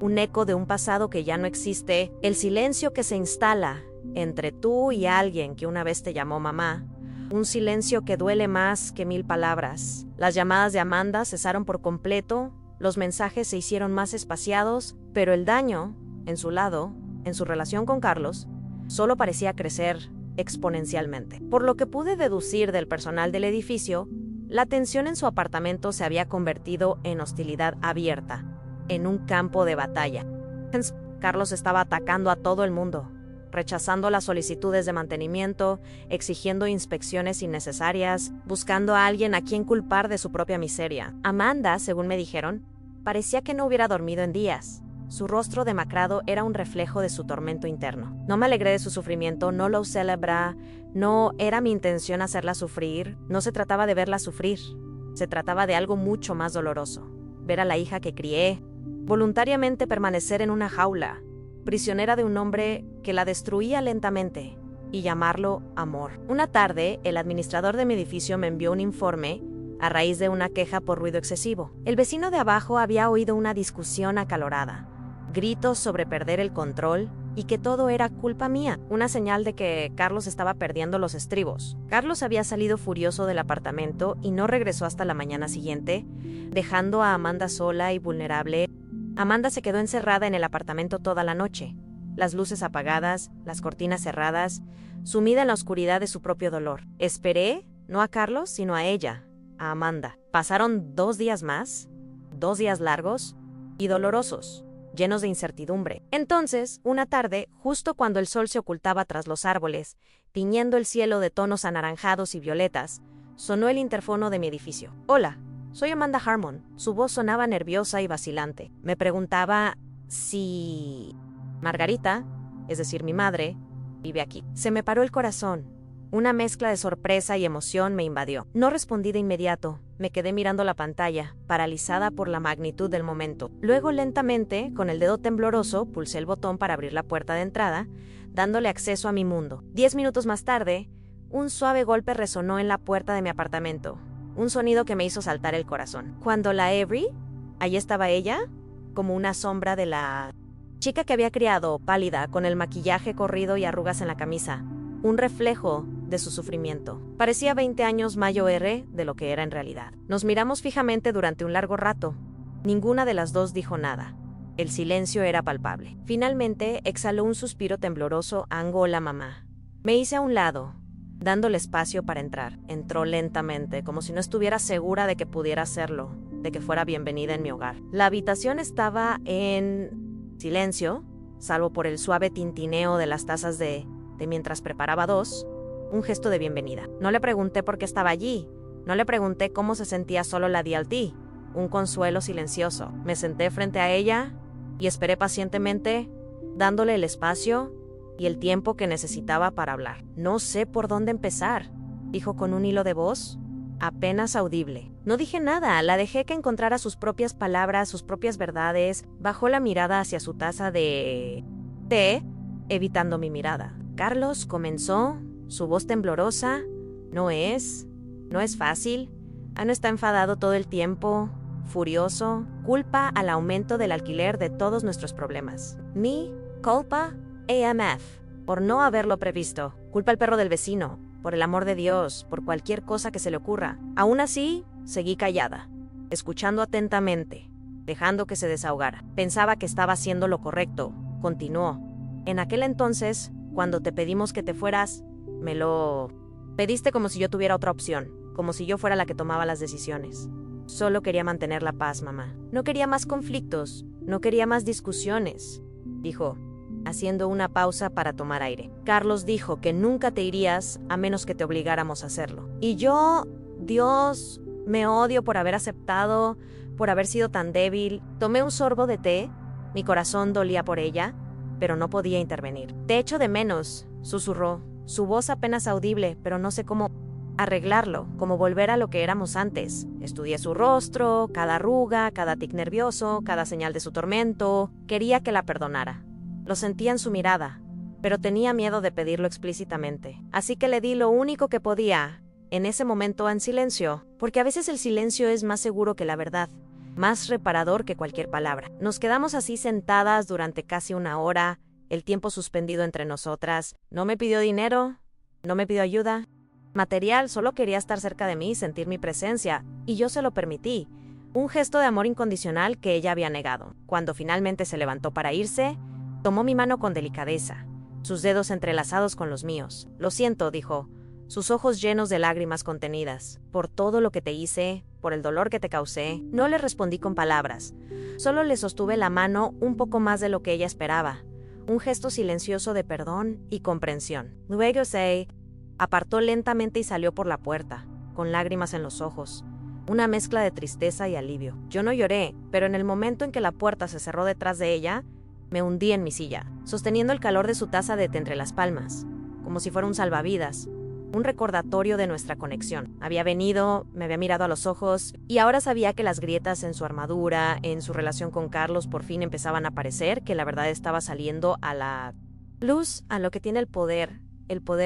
un eco de un pasado que ya no existe, el silencio que se instala entre tú y alguien que una vez te llamó mamá, un silencio que duele más que 1000 palabras. Las llamadas de Amanda cesaron por completo, los mensajes se hicieron más espaciados, pero el daño, en su lado, en su relación con Carlos, solo parecía crecer exponencialmente. Por lo que pude deducir del personal del edificio, la tensión en su apartamento se había convertido en hostilidad abierta, en un campo de batalla. Carlos estaba atacando a todo el mundo, rechazando las solicitudes de mantenimiento, exigiendo inspecciones innecesarias, buscando a alguien a quien culpar de su propia miseria. Amanda, según me dijeron, parecía que no hubiera dormido en días. Su rostro demacrado era un reflejo de su tormento interno. No me alegré de su sufrimiento, no lo celebré, no era mi intención hacerla sufrir, no se trataba de verla sufrir, se trataba de algo mucho más doloroso. Ver a la hija que crié, voluntariamente permanecer en una jaula, prisionera de un hombre que la destruía lentamente, y llamarlo amor. Una tarde, el administrador de mi edificio me envió un informe a raíz de una queja por ruido excesivo. El vecino de abajo había oído una discusión acalorada, gritos sobre perder el control y que todo era culpa mía, una señal de que Carlos estaba perdiendo los estribos. Carlos había salido furioso del apartamento y no regresó hasta la mañana siguiente, dejando a Amanda sola y vulnerable. Amanda se quedó encerrada en el apartamento toda la noche, las luces apagadas, las cortinas cerradas, sumida en la oscuridad de su propio dolor. Esperé, no a Carlos, sino a ella, a Amanda. Pasaron 2 días más, 2 días largos y dolorosos, llenos de incertidumbre. Entonces, una tarde, justo cuando el sol se ocultaba tras los árboles, tiñendo el cielo de tonos anaranjados y violetas, sonó el interfono de mi edificio. Hola, soy Amanda Harmon. Su voz sonaba nerviosa y vacilante. Me preguntaba si Margarita, es decir, mi madre, vive aquí. Se me paró el corazón. Una mezcla de sorpresa y emoción me invadió. No respondí de inmediato. Me quedé mirando la pantalla, paralizada por la magnitud del momento. Luego, lentamente, con el dedo tembloroso, pulsé el botón para abrir la puerta de entrada, dándole acceso a mi mundo. 10 minutos más tarde, un suave golpe resonó en la puerta de mi apartamento. Un sonido que me hizo saltar el corazón. Cuando la abrí, allí estaba ella, como una sombra de la chica que había criado, pálida, con el maquillaje corrido y arrugas en la camisa. Un reflejo de su sufrimiento. Parecía 20 años mayor de lo que era en realidad. Nos miramos fijamente durante un largo rato. Ninguna de las dos dijo nada. El silencio era palpable. Finalmente, exhaló un suspiro tembloroso. Angola, mamá. Me hice a un lado, dándole espacio para entrar. Entró lentamente, como si no estuviera segura de que pudiera hacerlo, de que fuera bienvenida en mi hogar. La habitación estaba en silencio, salvo por el suave tintineo de las tazas de mientras preparaba dos, un gesto de bienvenida. No le pregunté por qué estaba allí, no le pregunté cómo se sentía, solo la di al té, un consuelo silencioso. Me senté frente a ella y esperé pacientemente, dándole el espacio y el tiempo que necesitaba para hablar. No sé por dónde empezar, dijo con un hilo de voz apenas audible. No dije nada, la dejé que encontrara sus propias palabras, sus propias verdades. Bajó la mirada hacia su taza de té, evitando mi mirada. Carlos comenzó, su voz temblorosa. No es fácil. Ana está enfadado todo el tiempo, furioso, culpa al aumento del alquiler de todos nuestros problemas. Mi culpa, AMF, por no haberlo previsto. Culpa al perro del vecino, por el amor de Dios, por cualquier cosa que se le ocurra. Aún así, seguí callada, escuchando atentamente, dejando que se desahogara. Pensaba que estaba haciendo lo correcto. Continuó. En aquel entonces, cuando te pedimos que te fueras, me lo pediste como si yo tuviera otra opción, como si yo fuera la que tomaba las decisiones. Solo quería mantener la paz, mamá. No quería más conflictos, no quería más discusiones, dijo, haciendo una pausa para tomar aire. Carlos dijo que nunca te irías a menos que te obligáramos a hacerlo. Y yo, Dios, me odio por haber aceptado, por haber sido tan débil. Tomé un sorbo de té, mi corazón dolía por ella, pero no podía intervenir. Te echo de menos, susurró, su voz apenas audible, pero no sé cómo arreglarlo, cómo volver a lo que éramos antes. Estudié su rostro, cada arruga, cada tic nervioso, cada señal de su tormento. Quería que la perdonara. Lo sentía en su mirada, pero tenía miedo de pedirlo explícitamente. Así que le di lo único que podía, en ese momento en silencio, porque a veces el silencio es más seguro que la verdad, más reparador que cualquier palabra. Nos quedamos así sentadas durante casi una hora, el tiempo suspendido entre nosotras. No me pidió dinero, no me pidió ayuda material, solo quería estar cerca de mí y sentir mi presencia, y yo se lo permití. Un gesto de amor incondicional que ella había negado. Cuando finalmente se levantó para irse, tomó mi mano con delicadeza, sus dedos entrelazados con los míos. Lo siento, dijo, sus ojos llenos de lágrimas contenidas, por todo lo que te hice, por el dolor que te causé. No le respondí con palabras, solo le sostuve la mano un poco más de lo que ella esperaba, un gesto silencioso de perdón y comprensión. Luego se apartó lentamente y salió por la puerta, con lágrimas en los ojos, una mezcla de tristeza y alivio. Yo no lloré, pero en el momento en que la puerta se cerró detrás de ella, me hundí en mi silla, sosteniendo el calor de su taza de té entre las palmas, como si fuera un salvavidas, un recordatorio de nuestra conexión. Había venido, me había mirado a los ojos, y ahora sabía que las grietas en su armadura, en su relación con Carlos, por fin empezaban a aparecer, que la verdad estaba saliendo a la luz. A lo que tiene el poder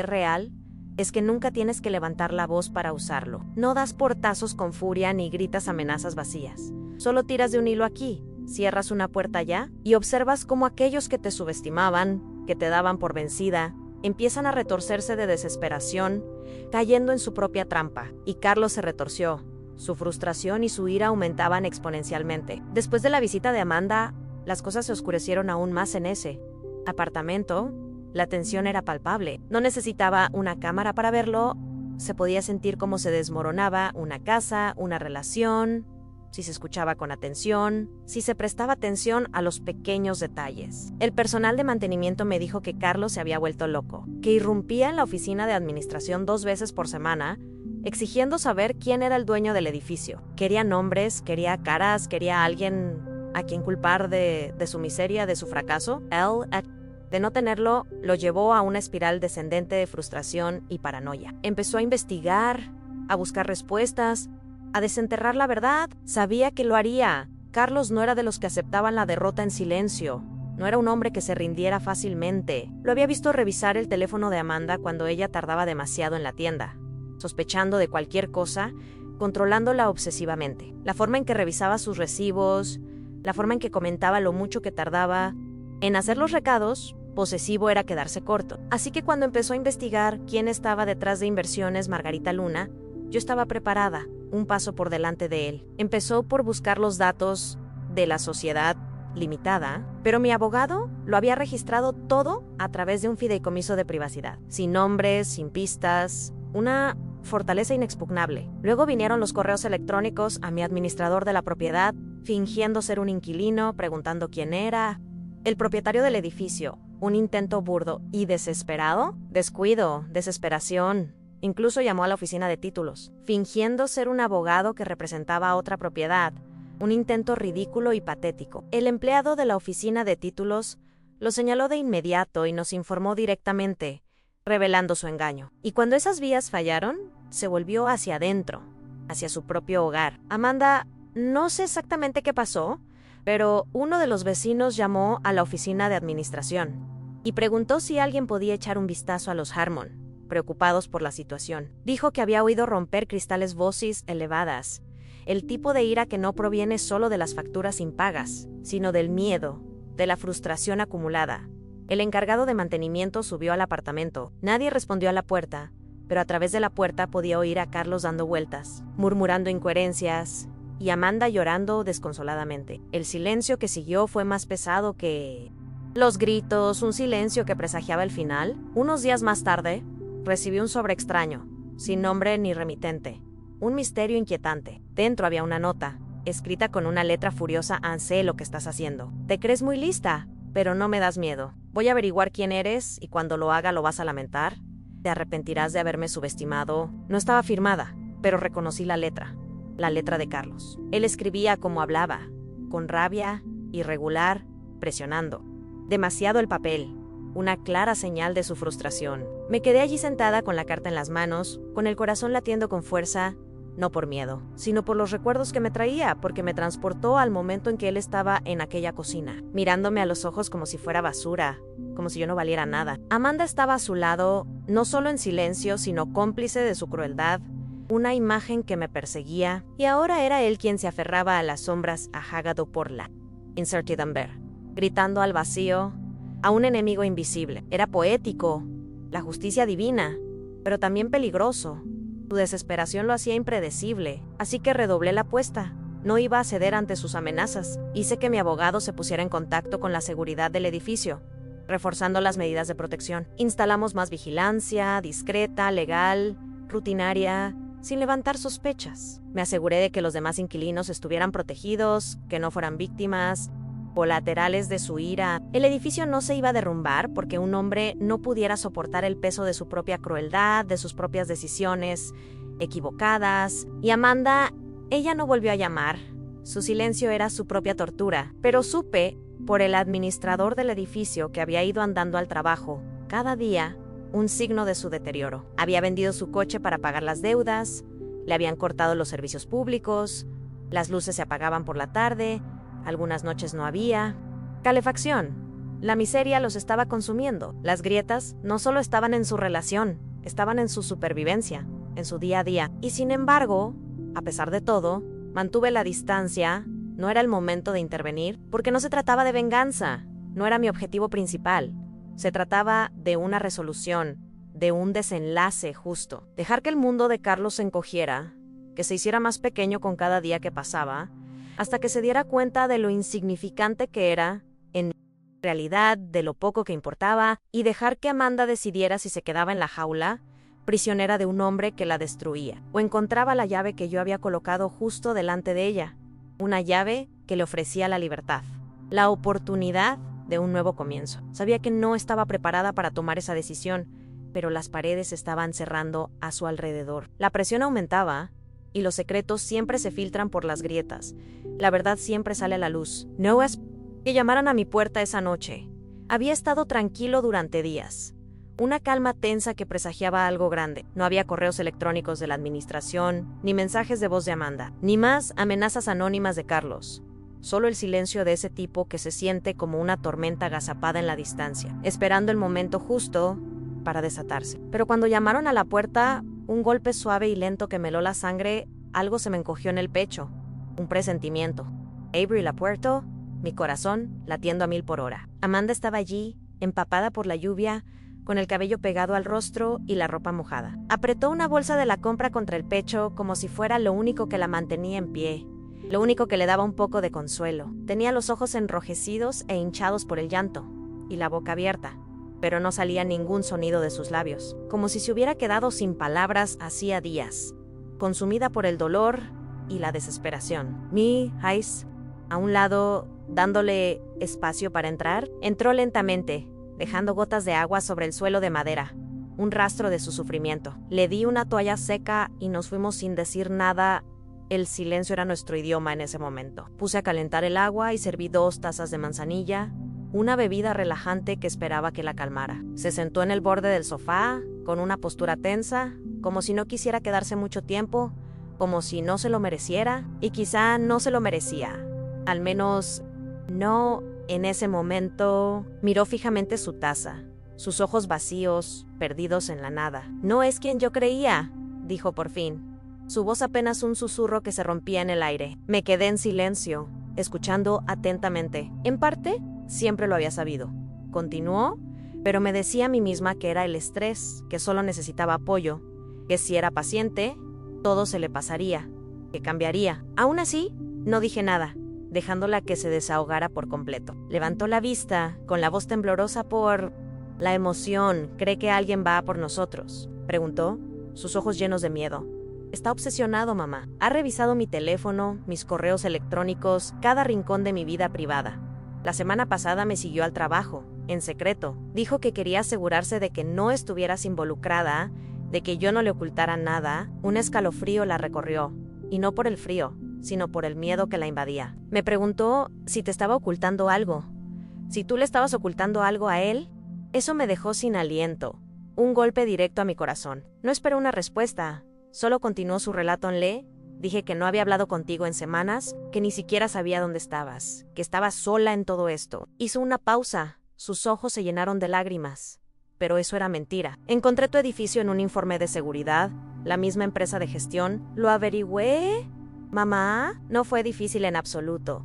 real, es que nunca tienes que levantar la voz para usarlo. No das portazos con furia ni gritas amenazas vacías. Solo tiras de un hilo aquí, cierras una puerta allá y observas cómo aquellos que te subestimaban, que te daban por vencida, empiezan a retorcerse de desesperación, cayendo en su propia trampa. Y Carlos se retorció. Su frustración y su ira aumentaban exponencialmente. Después de la visita de Amanda, las cosas se oscurecieron aún más en ese apartamento. La tensión era palpable. No necesitaba una cámara para verlo. Se podía sentir cómo se desmoronaba una casa, una relación, si se escuchaba con atención, si se prestaba atención a los pequeños detalles. El personal de mantenimiento me dijo que Carlos se había vuelto loco, que irrumpía en la oficina de administración 2 veces por semana, exigiendo saber quién era el dueño del edificio. Quería nombres, quería caras, quería a alguien a quien culpar de su miseria, de su fracaso. Él, de no tenerlo, lo llevó a una espiral descendente de frustración y paranoia. Empezó a investigar, a buscar respuestas, a desenterrar la verdad. Sabía que lo haría. Carlos no era de los que aceptaban la derrota en silencio. No era un hombre que se rindiera fácilmente. Lo había visto revisar el teléfono de Amanda cuando ella tardaba demasiado en la tienda, sospechando de cualquier cosa, controlándola obsesivamente. La forma en que revisaba sus recibos, la forma en que comentaba lo mucho que tardaba en hacer los recados, posesivo era quedarse corto. Así que cuando empezó a investigar quién estaba detrás de Inversiones Margarita Luna, yo estaba preparada, un paso por delante de él. Empezó por buscar los datos de la sociedad limitada, pero mi abogado lo había registrado todo a través de un fideicomiso de privacidad, sin nombres, sin pistas, una fortaleza inexpugnable. Luego vinieron los correos electrónicos a mi administrador de la propiedad, fingiendo ser un inquilino, preguntando quién era. El propietario del edificio, un intento burdo y desesperado, descuido, desesperación. Incluso llamó a la oficina de títulos, fingiendo ser un abogado que representaba a otra propiedad. Un intento ridículo y patético. El empleado de la oficina de títulos lo señaló de inmediato y nos informó directamente, revelando su engaño. Y cuando esas vías fallaron, se volvió hacia adentro, hacia su propio hogar. Amanda, no sé exactamente qué pasó, pero uno de los vecinos llamó a la oficina de administración y preguntó si alguien podía echar un vistazo a los Harmon, preocupados por la situación. Dijo que había oído romper cristales voces elevadas, el tipo de ira que no proviene solo de las facturas impagas, sino del miedo, de la frustración acumulada. El encargado de mantenimiento subió al apartamento. Nadie respondió a la puerta, pero a través de la puerta podía oír a Carlos dando vueltas, murmurando incoherencias, y Amanda llorando desconsoladamente. El silencio que siguió fue más pesado que los gritos, un silencio que presagiaba el final. Unos días más tarde, recibí un sobre extraño, sin nombre ni remitente. Un misterio inquietante. Dentro había una nota, escrita con una letra furiosa: sé lo que estás haciendo. Te crees muy lista, pero no me das miedo. Voy a averiguar quién eres y cuando lo haga lo vas a lamentar. Te arrepentirás de haberme subestimado. No estaba firmada, pero reconocí la letra de Carlos. Él escribía como hablaba, con rabia, irregular, presionando. Demasiado el papel, una clara señal de su frustración. Me quedé allí sentada con la carta en las manos, con el corazón latiendo con fuerza, no por miedo, sino por los recuerdos que me traía, porque me transportó al momento en que él estaba en aquella cocina, mirándome a los ojos como si fuera basura, como si yo no valiera nada. Amanda estaba a su lado, no solo en silencio, sino cómplice de su crueldad, una imagen que me perseguía, y ahora era él quien se aferraba a las sombras, ajagado por la incertidumbre, gritando al vacío, a un enemigo invisible. Era poético, la justicia divina, pero también peligroso. Su desesperación lo hacía impredecible, así que redoblé la apuesta. No iba a ceder ante sus amenazas. Hice que mi abogado se pusiera en contacto con la seguridad del edificio, reforzando las medidas de protección. Instalamos más vigilancia, discreta, legal, rutinaria, sin levantar sospechas. Me aseguré de que los demás inquilinos estuvieran protegidos, que no fueran víctimas colaterales de su ira. El edificio no se iba a derrumbar porque un hombre no pudiera soportar el peso de su propia crueldad, de sus propias decisiones equivocadas. Y Amanda, ella no volvió a llamar. Su silencio era su propia tortura. Pero supe, por el administrador del edificio que había ido andando al trabajo, cada día, un signo de su deterioro. Había vendido su coche para pagar las deudas, le habían cortado los servicios públicos, las luces se apagaban por la tarde, algunas noches no había calefacción. La miseria los estaba consumiendo. Las grietas no solo estaban en su relación, estaban en su supervivencia, en su día a día. Y sin embargo, a pesar de todo, mantuve la distancia. No era el momento de intervenir, porque no se trataba de venganza, no era mi objetivo principal. Se trataba de una resolución, de un desenlace justo. Dejar que el mundo de Carlos se encogiera, que se hiciera más pequeño con cada día que pasaba, hasta que se diera cuenta de lo insignificante que era, en realidad, de lo poco que importaba, y dejar que Amanda decidiera si se quedaba en la jaula, prisionera de un hombre que la destruía, o encontraba la llave que yo había colocado justo delante de ella, una llave que le ofrecía la libertad, la oportunidad de un nuevo comienzo. Sabía que no estaba preparada para tomar esa decisión, pero las paredes estaban cerrando a su alrededor. La presión aumentaba, y los secretos siempre se filtran por las grietas. La verdad siempre sale a la luz. No es que llamaran a mi puerta esa noche. Había estado tranquilo durante días. Una calma tensa que presagiaba algo grande. No había correos electrónicos de la administración, ni mensajes de voz de Amanda, ni más amenazas anónimas de Carlos. Solo el silencio de ese tipo que se siente como una tormenta agazapada en la distancia, esperando el momento justo para desatarse. Pero cuando llamaron a la puerta, un golpe suave y lento que me heló la sangre, algo se me encogió en el pecho. Un presentimiento. Abrí la puerta, mi corazón latiendo a 1000 por hora. Amanda estaba allí, empapada por la lluvia, con el cabello pegado al rostro y la ropa mojada. Apretó una bolsa de la compra contra el pecho como si fuera lo único que la mantenía en pie. lo único que le daba un poco de consuelo. Tenía los ojos enrojecidos e hinchados por el llanto, y la boca abierta, pero no salía ningún sonido de sus labios, como si se hubiera quedado sin palabras hacía días, consumida por el dolor y la desesperación. Mi Heiss, a un lado, dándole espacio para entrar, entró lentamente, dejando gotas de agua sobre el suelo de madera, un rastro de su sufrimiento. Le di una toalla seca y nos fuimos sin decir nada. El silencio era nuestro idioma en ese momento. Puse a calentar el agua y serví 2 tazas de manzanilla, una bebida relajante que esperaba que la calmara. Se sentó en el borde del sofá, con una postura tensa, como si no quisiera quedarse mucho tiempo, como si no se lo mereciera, y quizá no se lo merecía. Al menos, no en ese momento. Miró fijamente su taza, sus ojos vacíos, perdidos en la nada. No es quien yo creía, dijo por fin. Su voz apenas un susurro que se rompía en el aire. Me quedé en silencio, escuchando atentamente. En parte, siempre lo había sabido. Continuó, pero me decía a mí misma que era el estrés, que solo necesitaba apoyo, que si era paciente, todo se le pasaría, que cambiaría. Aún así, no dije nada, dejándola que se desahogara por completo. Levantó la vista, con la voz temblorosa por la emoción. ¿Cree que alguien va a por nosotros?, preguntó, sus ojos llenos de miedo. Está obsesionado, mamá. Ha revisado mi teléfono, mis correos electrónicos, cada rincón de mi vida privada. La semana pasada me siguió al trabajo, en secreto. Dijo que quería asegurarse de que no estuvieras involucrada, de que yo no le ocultara nada. Un escalofrío la recorrió, y no por el frío, sino por el miedo que la invadía. Me preguntó si te estaba ocultando algo. Si tú le estabas ocultando algo a él. Eso me dejó sin aliento. Un golpe directo a mi corazón. No esperé una respuesta. Solo continuó su relato en le. Dije que no había hablado contigo en semanas, que ni siquiera sabía dónde estabas, que estabas sola en todo esto. Hizo una pausa. Sus ojos se llenaron de lágrimas. Pero eso era mentira. Encontré tu edificio en un informe de seguridad, la misma empresa de gestión. Lo averigüé. Mamá, no fue difícil en absoluto.